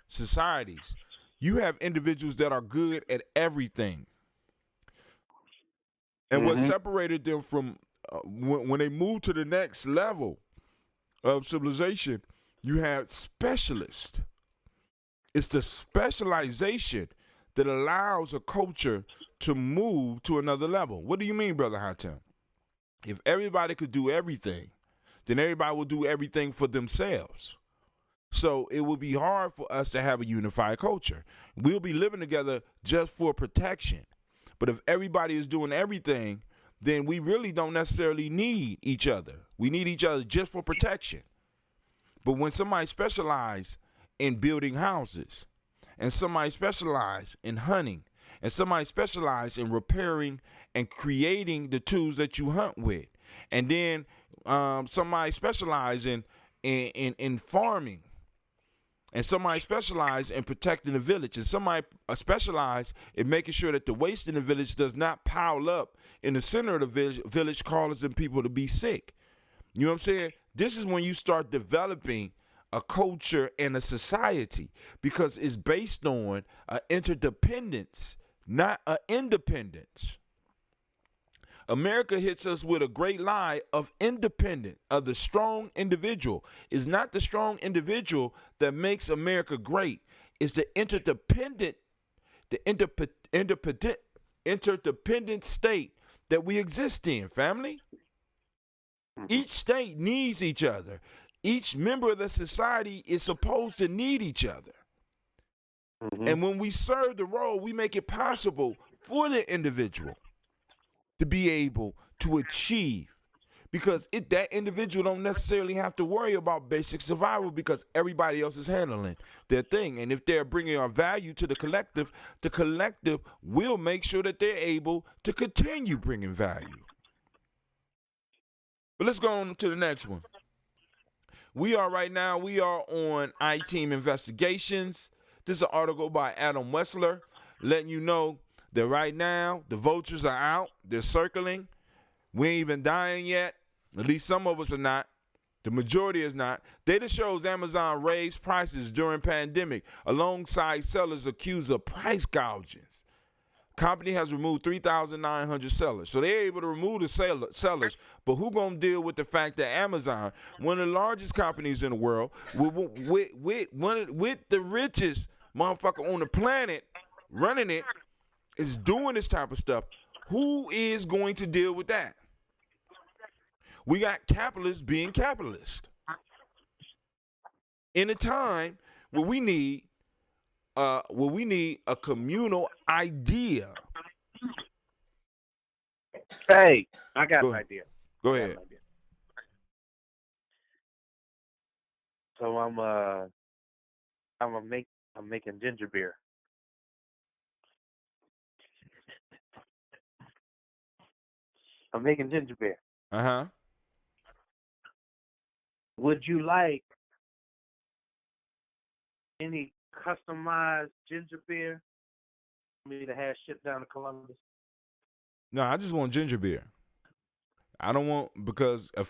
societies, you have individuals that are good at everything. And what separated them from when they moved to the next level of civilization, you had specialists. It's the specialization that allows a culture to move to another level. What do you mean, Brother Hatem? If everybody could do everything, then everybody will do everything for themselves. So it will be hard for us to have a unified culture. We'll be living together just for protection. But if everybody is doing everything, then we really don't necessarily need each other. We need each other just for protection. But when somebody specializes in building houses, and somebody specializes in hunting, and somebody specializes in repairing and creating the tools that you hunt with, and then somebody specializes in farming, and somebody specializes in protecting the village, and somebody specializes in making sure that the waste in the village does not pile up in the center of the village, causing people to be sick. You know what I'm saying? This is when you start developing a culture and a society, because it's based on an interdependence, not an independence. America hits us with a great lie of independent, of the strong individual. It's not the strong individual that makes America great. It's the interdependent state that we exist in, family. Each state needs each other. Each member of the society is supposed to need each other. And when we serve the role, we make it possible for the individual to be able to achieve, because that individual don't necessarily have to worry about basic survival, because everybody else is handling their thing. And if they're bringing a value to the collective will make sure that they're able to continue bringing value. But let's go on to the next one. We are on I-Team Investigations. This is an article by Adam Wessler letting you know that right now the vultures are out. They're circling. We ain't even dying yet. At least some of us are not. The majority is not. Data shows Amazon raised prices during pandemic alongside sellers accused of price gouges. Company has removed 3,900 sellers. So they're able to remove the sellers. But who going to deal with the fact that Amazon, one of the largest companies in the world, with the richest motherfucker on the planet running it, is doing this type of stuff? Who is going to deal with that? We got capitalists being capitalist in a time where we need a communal idea. Hey, I got an idea. Go ahead. So I'm making ginger beer. I'm making ginger beer. Uh-huh. Would you like any customized ginger beer for me to have shipped down to Columbus? No, I just want ginger beer. I don't want, because I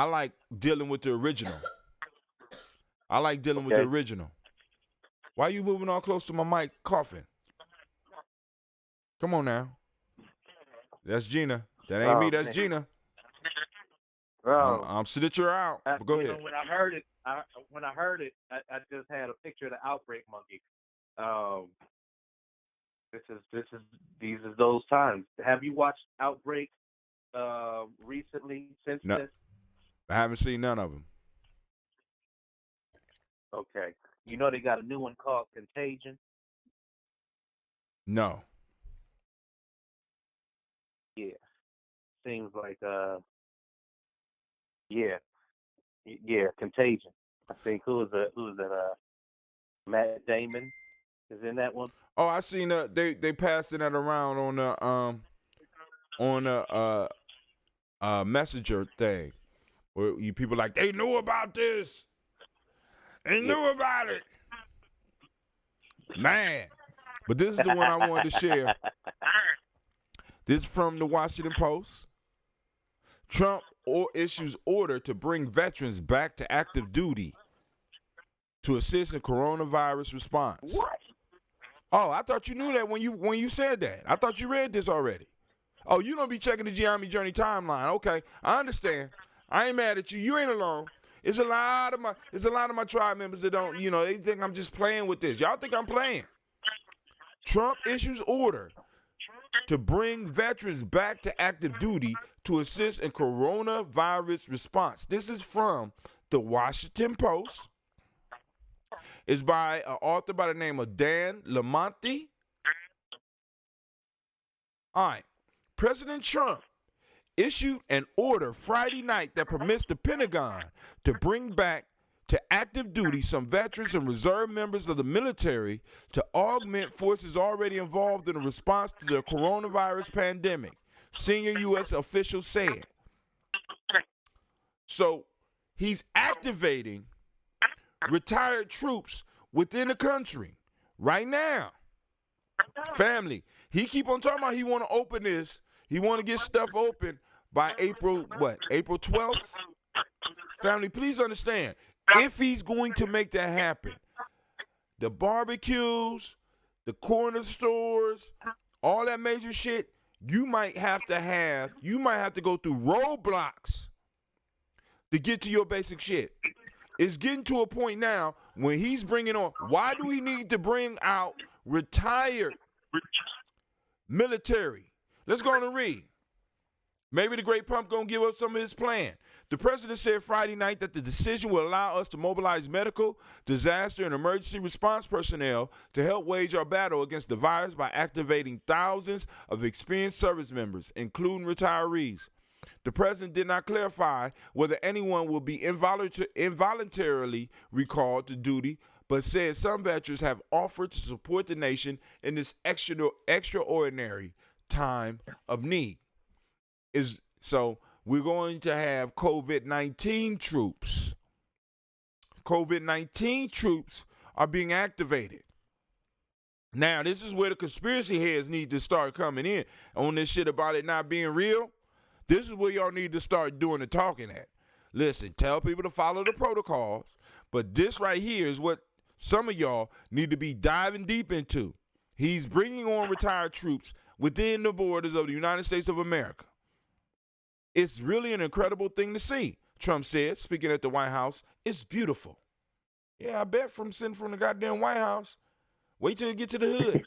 like dealing with the original. I like dealing with the original. Why are you moving all close to my mic coughing? Come on now. That's Gina. That ain't me. That's Gina. I'm snitcher out. But go ahead. When I heard it, I just had a picture of the outbreak monkey. These are those times. Have you watched Outbreak recently since this? I haven't seen none of them. Okay. You know they got a new one called Contagion? No. Yeah. Seems like Contagion. I think who is that? Matt Damon is in that one. Oh, I seen they passing that around on a messenger thing where you people like, they knew about this. They knew about it. Man. But this is the one I wanted to share. This is from the Washington Post. Trump issues order to bring veterans back to active duty to assist in coronavirus response. What? Oh, I thought you knew that when you said that. I thought you read this already. Oh, you don't be checking the Gye-Nyame Journey timeline. Okay, I understand. I ain't mad at you. You ain't alone. It's a lot of my tribe members that don't, they think I'm just playing with this. Y'all think I'm playing. Trump issues order to bring veterans back to active duty to assist in coronavirus response. This is from the Washington Post. It's by an author by the name of Dan Lamonte. All right. President Trump issued an order Friday night that permits the Pentagon to bring back to active duty some veterans and reserve members of the military to augment forces already involved in the response to the coronavirus pandemic, senior U.S. officials said. So he's activating retired troops within the country right now. Family, he keep on talking about he want to open this. He want to get stuff open by April 12th? Family, please understand, if he's going to make that happen, the barbecues, the corner stores, all that major shit, you might have to go through roadblocks to get to your basic shit. It's getting to a point now when he's bringing on, why do we need to bring out retired military? Let's go on and read. Maybe the Great Pump going to give us some of his plan. The president said Friday night that the decision will allow us to mobilize medical, disaster, and emergency response personnel to help wage our battle against the virus by activating thousands of experienced service members, including retirees. The president did not clarify whether anyone will be involuntarily recalled to duty, but said some veterans have offered to support the nation in this extraordinary time of need. So we're going to have COVID-19 troops. COVID-19 troops are being activated. Now, this is where the conspiracy heads need to start coming in on this shit about it not being real. This is where y'all need to start doing the talking at. Listen, tell people to follow the protocols, but this right here is what some of y'all need to be diving deep into. He's bringing on retired troops within the borders of the United States of America. It's really an incredible thing to see, Trump said, speaking at the White House. It's beautiful. Yeah, I bet sitting from the goddamn White House. Wait till you get to the hood.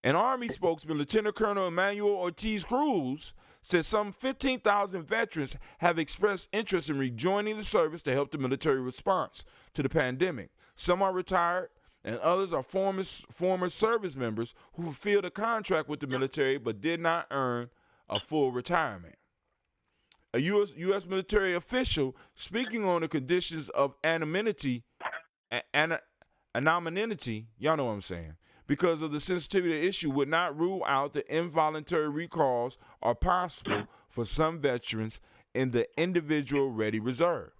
An Army spokesman, Lieutenant Colonel Emmanuel Ortiz Cruz, said some 15,000 veterans have expressed interest in rejoining the service to help the military response to the pandemic. Some are retired, and others are former service members who fulfilled a contract with the military but did not earn a full retirement. A U.S. military official speaking on the conditions of anonymity, y'all know what I'm saying, because of the sensitivity of the issue, would not rule out that involuntary recalls are possible for some veterans in the individual ready reserve.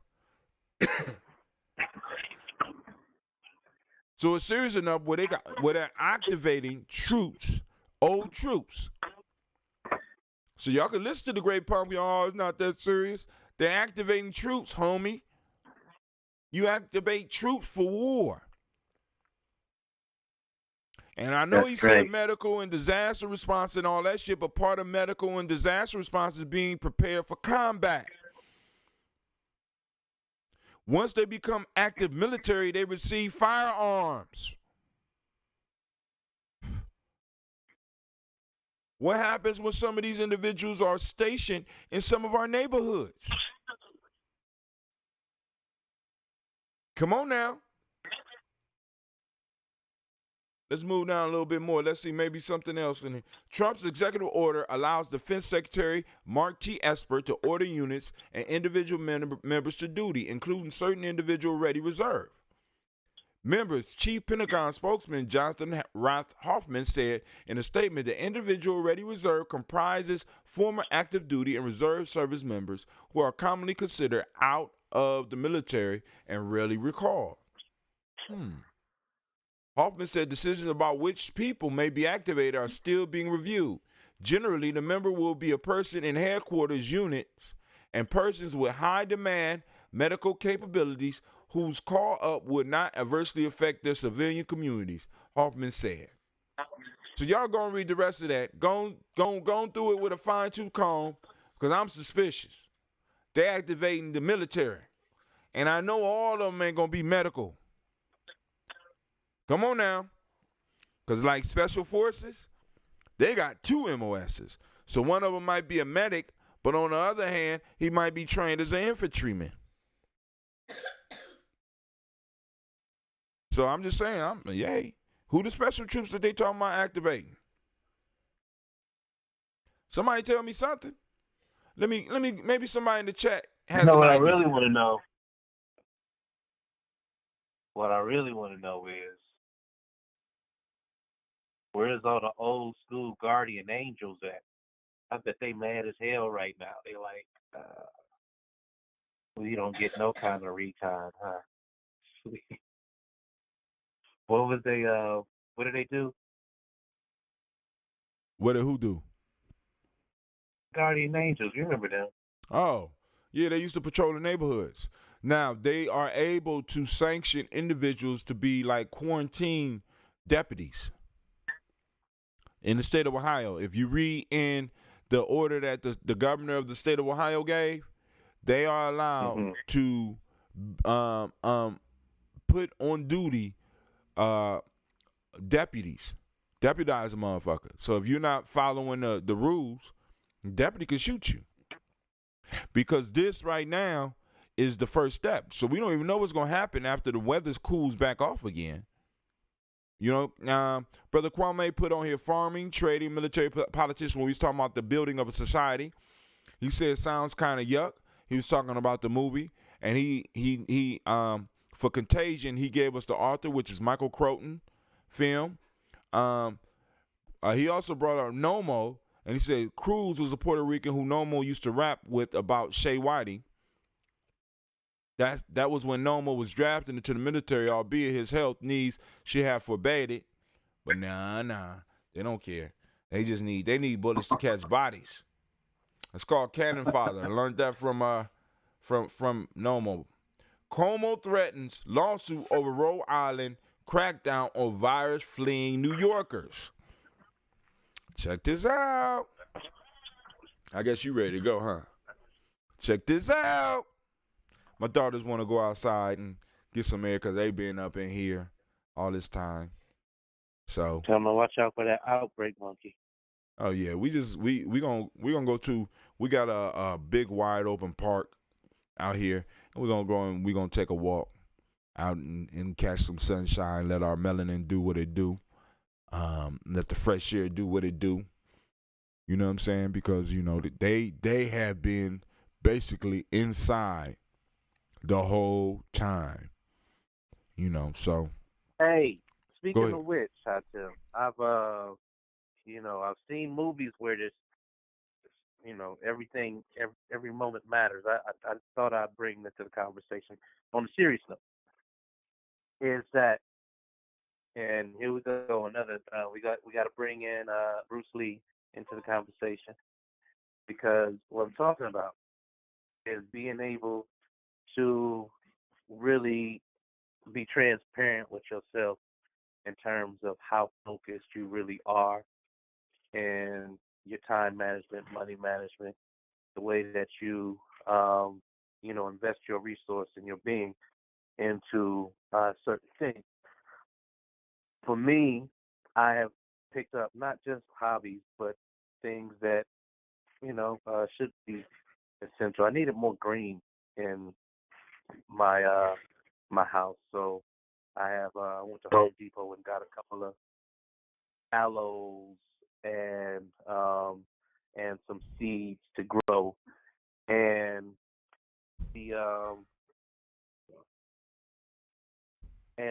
So it's serious enough where they're activating troops, old troops. So y'all can listen to the Great Pump, y'all. It's not that serious. They're activating troops, homie. You activate troops for war. And I know he said medical and disaster response and all that shit, but part of medical and disaster response is being prepared for combat. Once they become active military, they receive firearms. What happens when some of these individuals are stationed in some of our neighborhoods? Come on now. Let's move down a little bit more. Let's see, maybe something else in here. Trump's executive order allows Defense Secretary Mark T. Esper to order units and individual members to duty, including certain individual ready reserve. Members, Chief Pentagon spokesman Jonathan Rath Hoffman said in a statement that individual ready reserve comprises former active duty and reserve service members who are commonly considered out of the military and rarely recalled. Hoffman said decisions about which people may be activated are still being reviewed. Generally, the member will be a person in headquarters units and persons with high demand medical capabilities whose call up would not adversely affect their civilian communities, Hoffman said. So y'all gonna read the rest of that. Go through it with a fine-tooth comb, because I'm suspicious. They activating the military. And I know all of them ain't gonna be medical. Come on now. Because like special forces, they got 2 MOSs. So one of them might be a medic, but on the other hand, he might be trained as an infantryman. So I'm just saying, yay. Who the special troops that they talking about activating? Somebody tell me something. Let me maybe somebody in the chat has what an I idea. really want to know. What I really want to know is, where's all the old school guardian angels at? I bet they mad as hell right now. They like, we don't get no kind of recon, huh? What was they? What did they do? What did who do? Guardian angels. You remember them? Oh, yeah, they used to patrol the neighborhoods. Now, they are able to sanction individuals to be like quarantine deputies in the state of Ohio. If you read in the order that the governor of the state of Ohio gave, they are allowed to put on duty deputies, deputize a motherfucker. So if you're not following the rules, deputy can shoot you. Because this right now is the first step. So we don't even know what's going to happen after the weather cools back off again. You know, Brother Kwame put on here farming, trading, military, politics when we was talking about the building of a society. He said sounds kind of yuck. He was talking about the movie. And he for Contagion, he gave us the author, which is Michael Croton film. He also brought up Nomo. And he said Cruz was a Puerto Rican who Nomo used to rap with about Shea Whitey. That was when Nomo was drafted into the military, albeit his health needs should have forbade it. But nah, they don't care. They need bullets to catch bodies. It's called Cannon Fodder. I learned that from Nomo. Cuomo threatens lawsuit over Rhode Island crackdown on virus fleeing New Yorkers. Check this out. I guess you ready to go, huh? Check this out. My daughters want to go outside and get some air because they've been up in here all this time. So tell them to watch out for that outbreak monkey. Oh yeah, we gonna go to. We got a big wide open park out here, and we're gonna go and we're gonna take a walk out and catch some sunshine. Let our melanin do what it do. Let the fresh air do what it do. You know what I'm saying? Because you know they have been basically inside the whole time. You know, so. Hey, speaking of which, I've seen movies where this, everything, every moment matters. I thought I'd bring this to the conversation. On a serious note, is that, and here we go, another. We got to bring in Bruce Lee into the conversation, because what I'm talking about is being able to really be transparent with yourself in terms of how focused you really are, and your time management, money management, the way that you, invest your resource and your being into certain things. For me, I have picked up not just hobbies, but things that, should be essential. I needed more green in my house, so I went to Home Depot and got a couple of aloes and some seeds to grow. And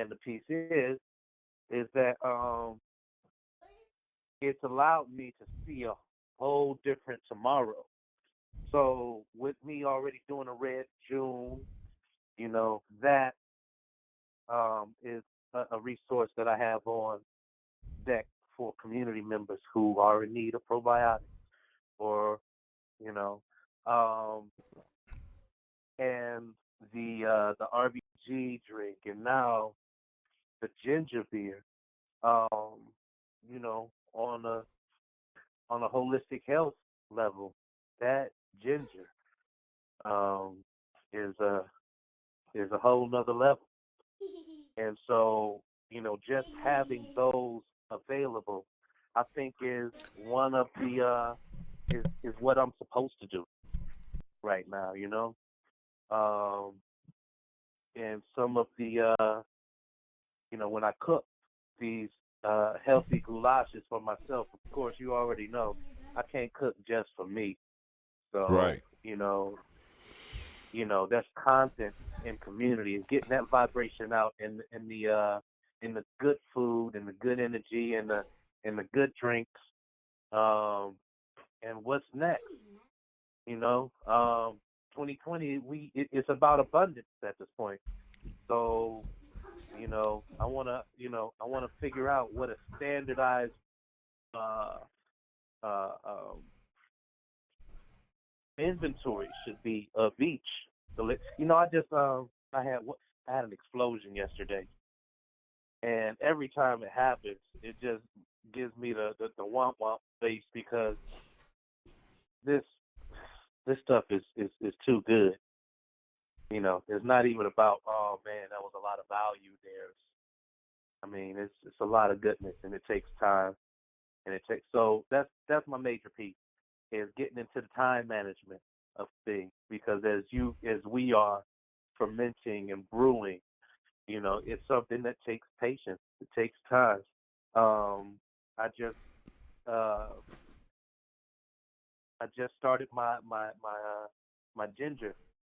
the piece is that it's allowed me to see a whole different tomorrow. So with me already doing a red June, that is a resource that I have on deck for community members who are in need of probiotics, or, and the RBG drink, and now the ginger beer. You know, on a holistic health level, that ginger um, is a whole nother level. And so, just having those available, I think is one of the is what I'm supposed to do right now. Um, and some of the when I cook these healthy goulashes for myself, of course, you already know I can't cook just for me. So, Right. that's content and community and getting that vibration out in the good food and the good energy and the good drinks. Um, and what's next? 2020 it's about abundance at this point. So, I wanna figure out what a standardized uh, um, inventory should be of each. I just I had an explosion yesterday, and every time it happens, it just gives me the womp womp face because this this stuff is too good. It's not even about, oh man, that was a lot of value there. I mean, it's a lot of goodness, and it takes time, and it takes so that's my major piece is getting into the time management of things because as we are fermenting and brewing, it's something that takes patience. It takes time. I just uh, I just started my ginger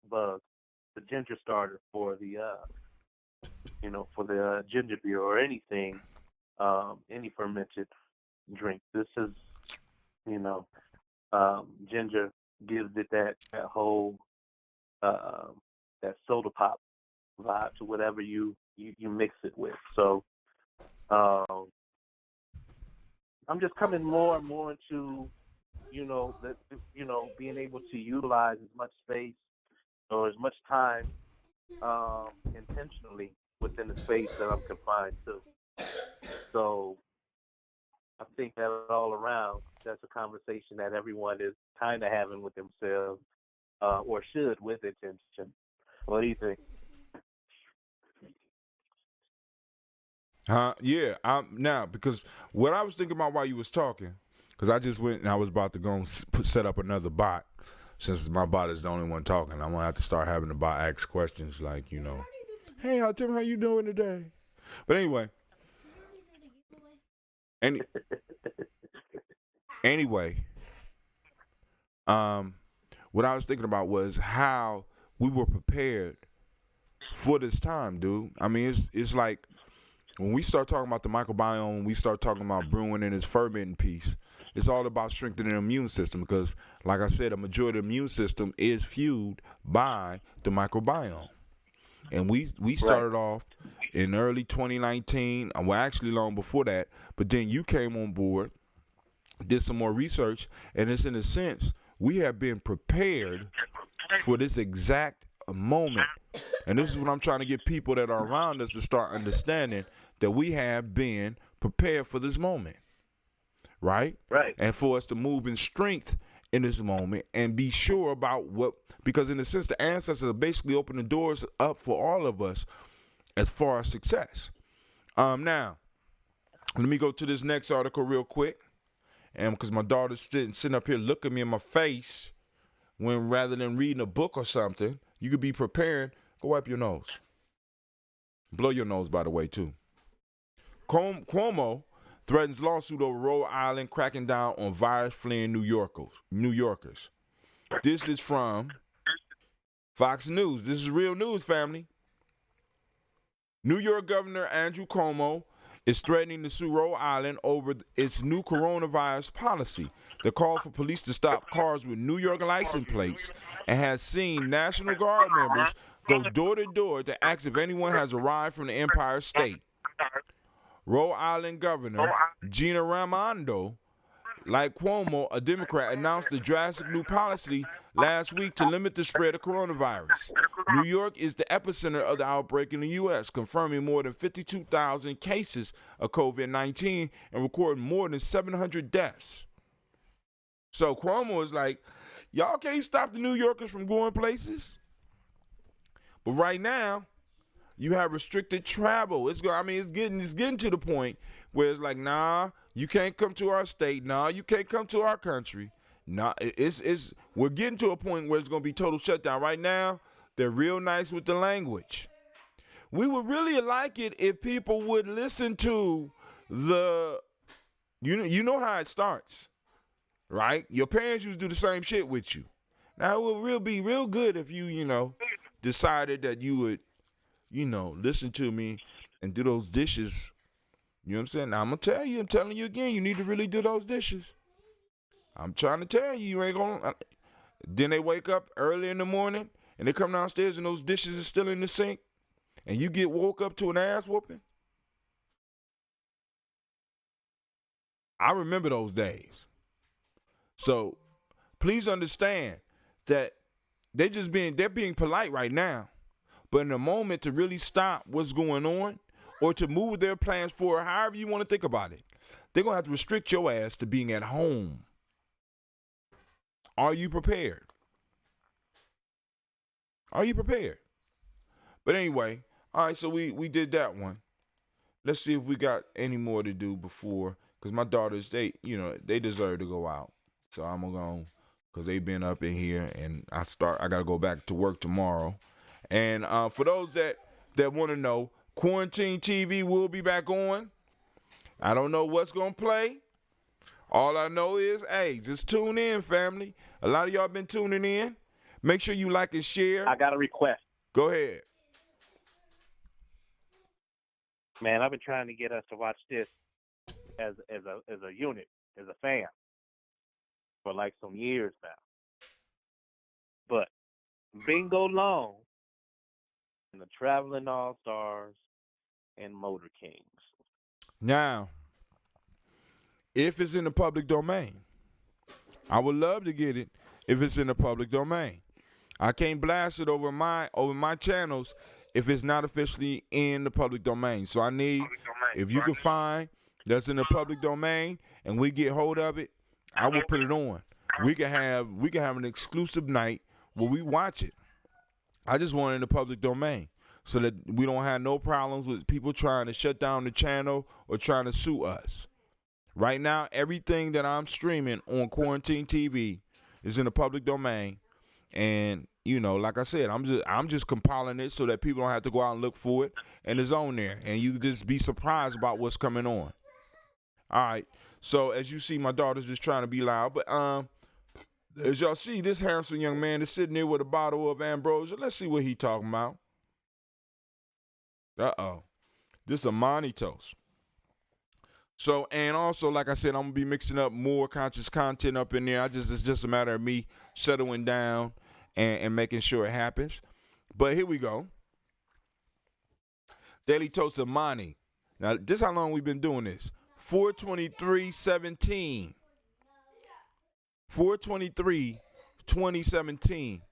bug, the ginger starter for the for the ginger beer or anything, any fermented drink. This is you know ginger gives it that whole uh, that soda pop vibe to whatever you mix it with. So um, I'm just coming more and more into that being able to utilize as much space or as much time intentionally within the space that I'm confined to. So I think that all around, that's a conversation that everyone is kind of having with themselves, or should with intention. What do you think? Huh? Yeah. Now because what I was thinking about while you was talking, because I just went and I was about to go and set up another bot. Since my bot is the only one talking, I'm gonna have to start having the bot ask questions like, hey, Tim, how you doing today? But anyway, any anyway, um, what I was thinking about was how we were prepared for this time, dude. I mean, it's like when we start talking about the microbiome, we start talking about brewing and its fermenting piece. It's all about strengthening the immune system because, like I said, a majority of the immune system is fueled by the microbiome. And we Right. started off in early 2019. Well, actually, long before that. But then you came on board, did some more research, and it's in a sense we have been prepared for this exact moment. And this is what I'm trying to get people that are around us to start understanding that we have been prepared for this moment, right? Right. And for us to move in strength in this moment and be sure about because in a sense, the ancestors are basically opening the doors up for all of us as far as success. Now, let me go to this next article real quick. And because my daughter's sitting up here looking me in my face when rather than reading a book or something, you could be preparing. Go wipe your nose. Blow your nose, by the way, too. Cuomo threatens lawsuit over Rhode Island cracking down on virus fleeing New Yorkers. This is from Fox News. This is real news, family. New York Governor Andrew Cuomo is threatening to sue Rhode Island over its new coronavirus policy. The call for police to stop cars with New York license plates and has seen National Guard members go door to door to ask if anyone has arrived from the Empire State. Rhode Island Governor Gina Raimondo, like Cuomo, a Democrat, announced the drastic new policy last week to limit the spread of coronavirus. New York is the epicenter of the outbreak in the U.S., confirming more than 52,000 cases of COVID-19 and recording more than 700 deaths. So Cuomo is like, y'all can't stop the New Yorkers from going places. But right now, you have restricted travel. It's getting to the point where it's like, nah, you can't come to our state. Nah, you can't come to our country. Nah, we're getting to a point where it's going to be total shutdown. Right now, they're real nice with the language. We would really like it if people would listen to you know how it starts, right? Your parents used to do the same shit with you. Now, it would be real good if you decided that you would, listen to me and do those dishes. You know what I'm saying? Now, I'm telling you again, you need to really do those dishes. I'm trying to tell you, you ain't going to. Then they wake up early in the morning and they come downstairs and those dishes are still in the sink and you get woke up to an ass whooping. I remember those days. So please understand that they're being polite right now. But in a moment to really stop what's going on or to move their plans forward, however you want to think about it, they're going to have to restrict your ass to being at home. Are you prepared? Are you prepared? But anyway, all right, so we did that one. Let's see if we got any more to do before, because my daughters, they deserve to go out. So I'm going to go, because they've been up in here, and I got to go back to work tomorrow. And for those that want to know, Quarantine TV will be back on. I don't know what's going to play. All I know is, hey, just tune in, family. A lot of y'all been tuning in. Make sure you like and share. I got a request. Go ahead. Man, I've been trying to get us to watch this as a unit, as a fam, for like some years now. But Bingo Long and the Traveling All-Stars and Motor Kings. Now, if it's in the public domain, I would love to get it if it's in the public domain. I can't blast it over my channels if it's not officially in the public domain. So I need, if you can find that's in the public domain and we get hold of it, I will put it on. We can have an exclusive night where we watch it. I just want it in the public domain so that we don't have no problems with people trying to shut down the channel or trying to sue us. Right now, everything that I'm streaming on Quarantine TV is in the public domain. And, like I said, I'm just compiling it so that people don't have to go out and look for it. And it's on there. And you just be surprised about what's coming on. All right. So, as you see, my daughter's just trying to be loud. But as y'all see, this handsome young man is sitting there with a bottle of ambrosia. Let's see what he talking about. Uh-oh. This Imani toast. So, and also, like I said, I'm going to be mixing up more conscious content up in there. It's just a matter of me settling down and making sure it happens. But here we go. Daily Toast Imani. Now, this is how long we've been doing this. 4/23/17. 4/23/2017.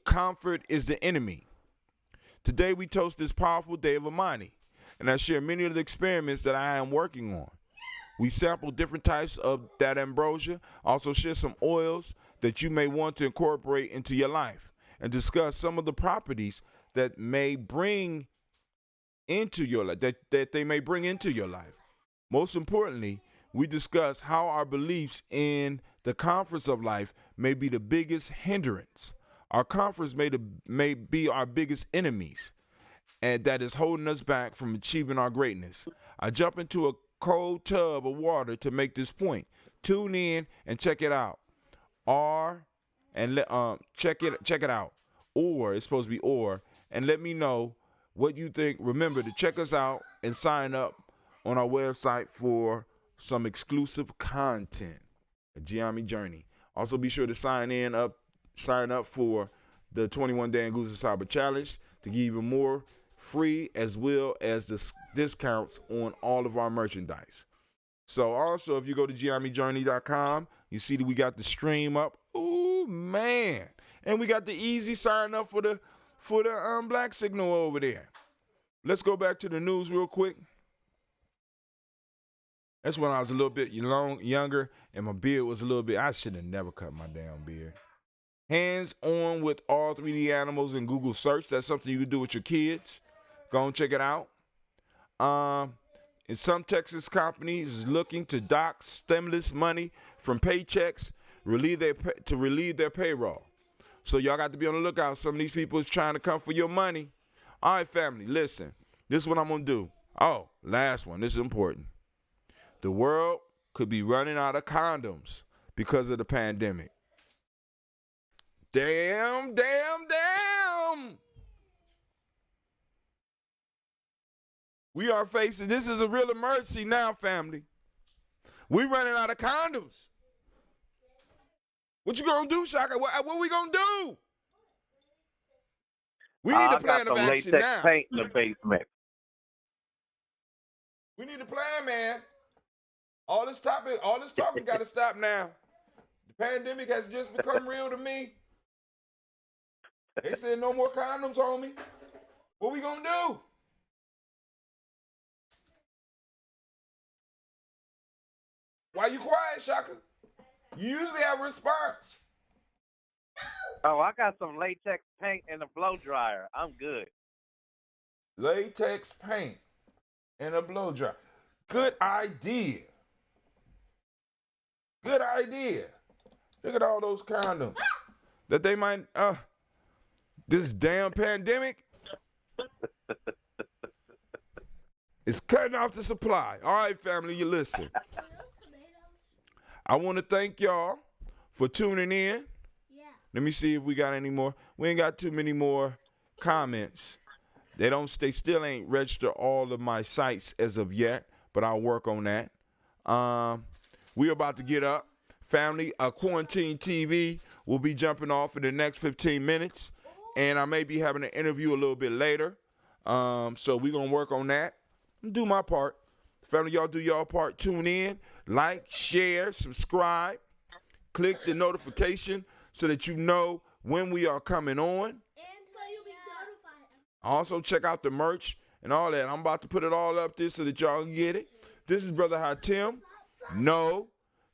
Comfort is the enemy. Today we toast this powerful day of Imani, and I share many of the experiments that I am working on. We sample different types of that ambrosia, also share some oils that you may want to incorporate into your life, and discuss some of the properties that may bring into your life, that they may bring into your life. Most importantly, we discuss how our beliefs in the comforts of life may be the biggest hindrance. Our comforts may be our biggest enemies, and that is holding us back from achieving our greatness. I jump into a cold tub of water to make this point. Tune in and check it out. Check it out. Or it's supposed to be and let me know what you think. Remember to check us out and sign up on our website for some exclusive content. A Gye-Nyame journey. Also be sure to sign up for the 21 Day and Goose Cyber Challenge to give even more free as well as the discounts on all of our merchandise. So also, if you go to GyeNyameJourney.com, you see that we got the stream up. Ooh, man. And we got the easy sign up for the black signal over there. Let's go back to the news real quick. That's when I was a little bit younger, and my beard was a little bit. I should have never cut my damn beard. Hands on with all 3D animals in Google search. That's something you can do with your kids. Go and check it out. And some Texas companies is looking to dock stimulus money from paychecks to relieve their payroll. So y'all got to be on the lookout. Some of these people is trying to come for your money. All right, family, listen. This is what I'm going to do. Oh, last one. This is important. The world could be running out of condoms because of the pandemic. Damn. We are facing, this is a real emergency now, family. We running out of condoms. What you gonna do, Shaka? What we gonna do? We need a plan of action now. I got some latex paint in the basement. We need a plan, man. All this talking got to stop now. The pandemic has just become real to me. They said no more condoms, homie. What we gonna do? Why you quiet, Shaka? You usually have a response. Oh, I got some latex paint and a blow dryer. I'm good. Latex paint and a blow dryer. Good idea. Good idea. Look at all those condoms that they might, this damn pandemic is cutting off the supply. All right, family, you listen. I want to thank y'all for tuning in. Yeah. Let me see if we got any more. We ain't got too many more comments. They still ain't registered all of my sites as of yet, but I'll work on that. We're about to get up. Family, Quarantine TV will be jumping off in the next 15 minutes, and I may be having an interview a little bit later. So we're going to work on that and do my part. Family, y'all do y'all part. Tune in, like, share, subscribe, click the notification so that you know when we are coming on. And so you'll be notified. Also, check out the merch and all that. I'm about to put it all up there so that y'all can get it. This is Brother Hatim. Know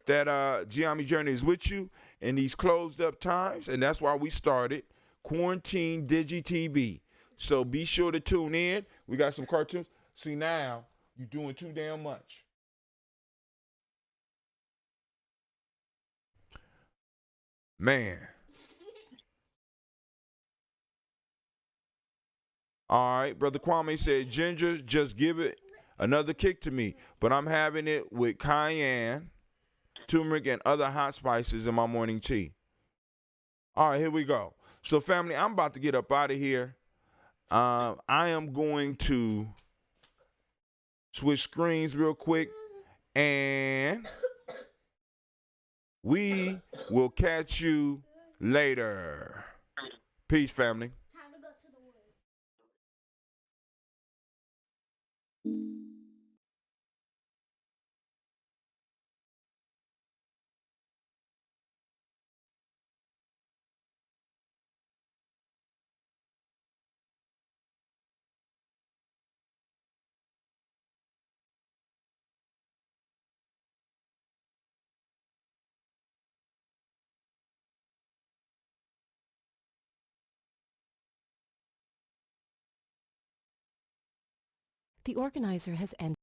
that Gye-Nyame Journey is with you in these closed up times, and that's why we started Quarantine Digi TV. So be sure to tune in. We got some cartoons. See, now you're doing too damn much. Man. All right, Brother Kwame said, Ginger, just give it another kick to me, but I'm having it with cayenne, turmeric, and other hot spices in my morning tea. All right, here we go. So, family, I'm about to get up out of here. I am going to switch screens real quick, and we will catch you later. Peace, family. Time to go to the woods. The organizer has entered.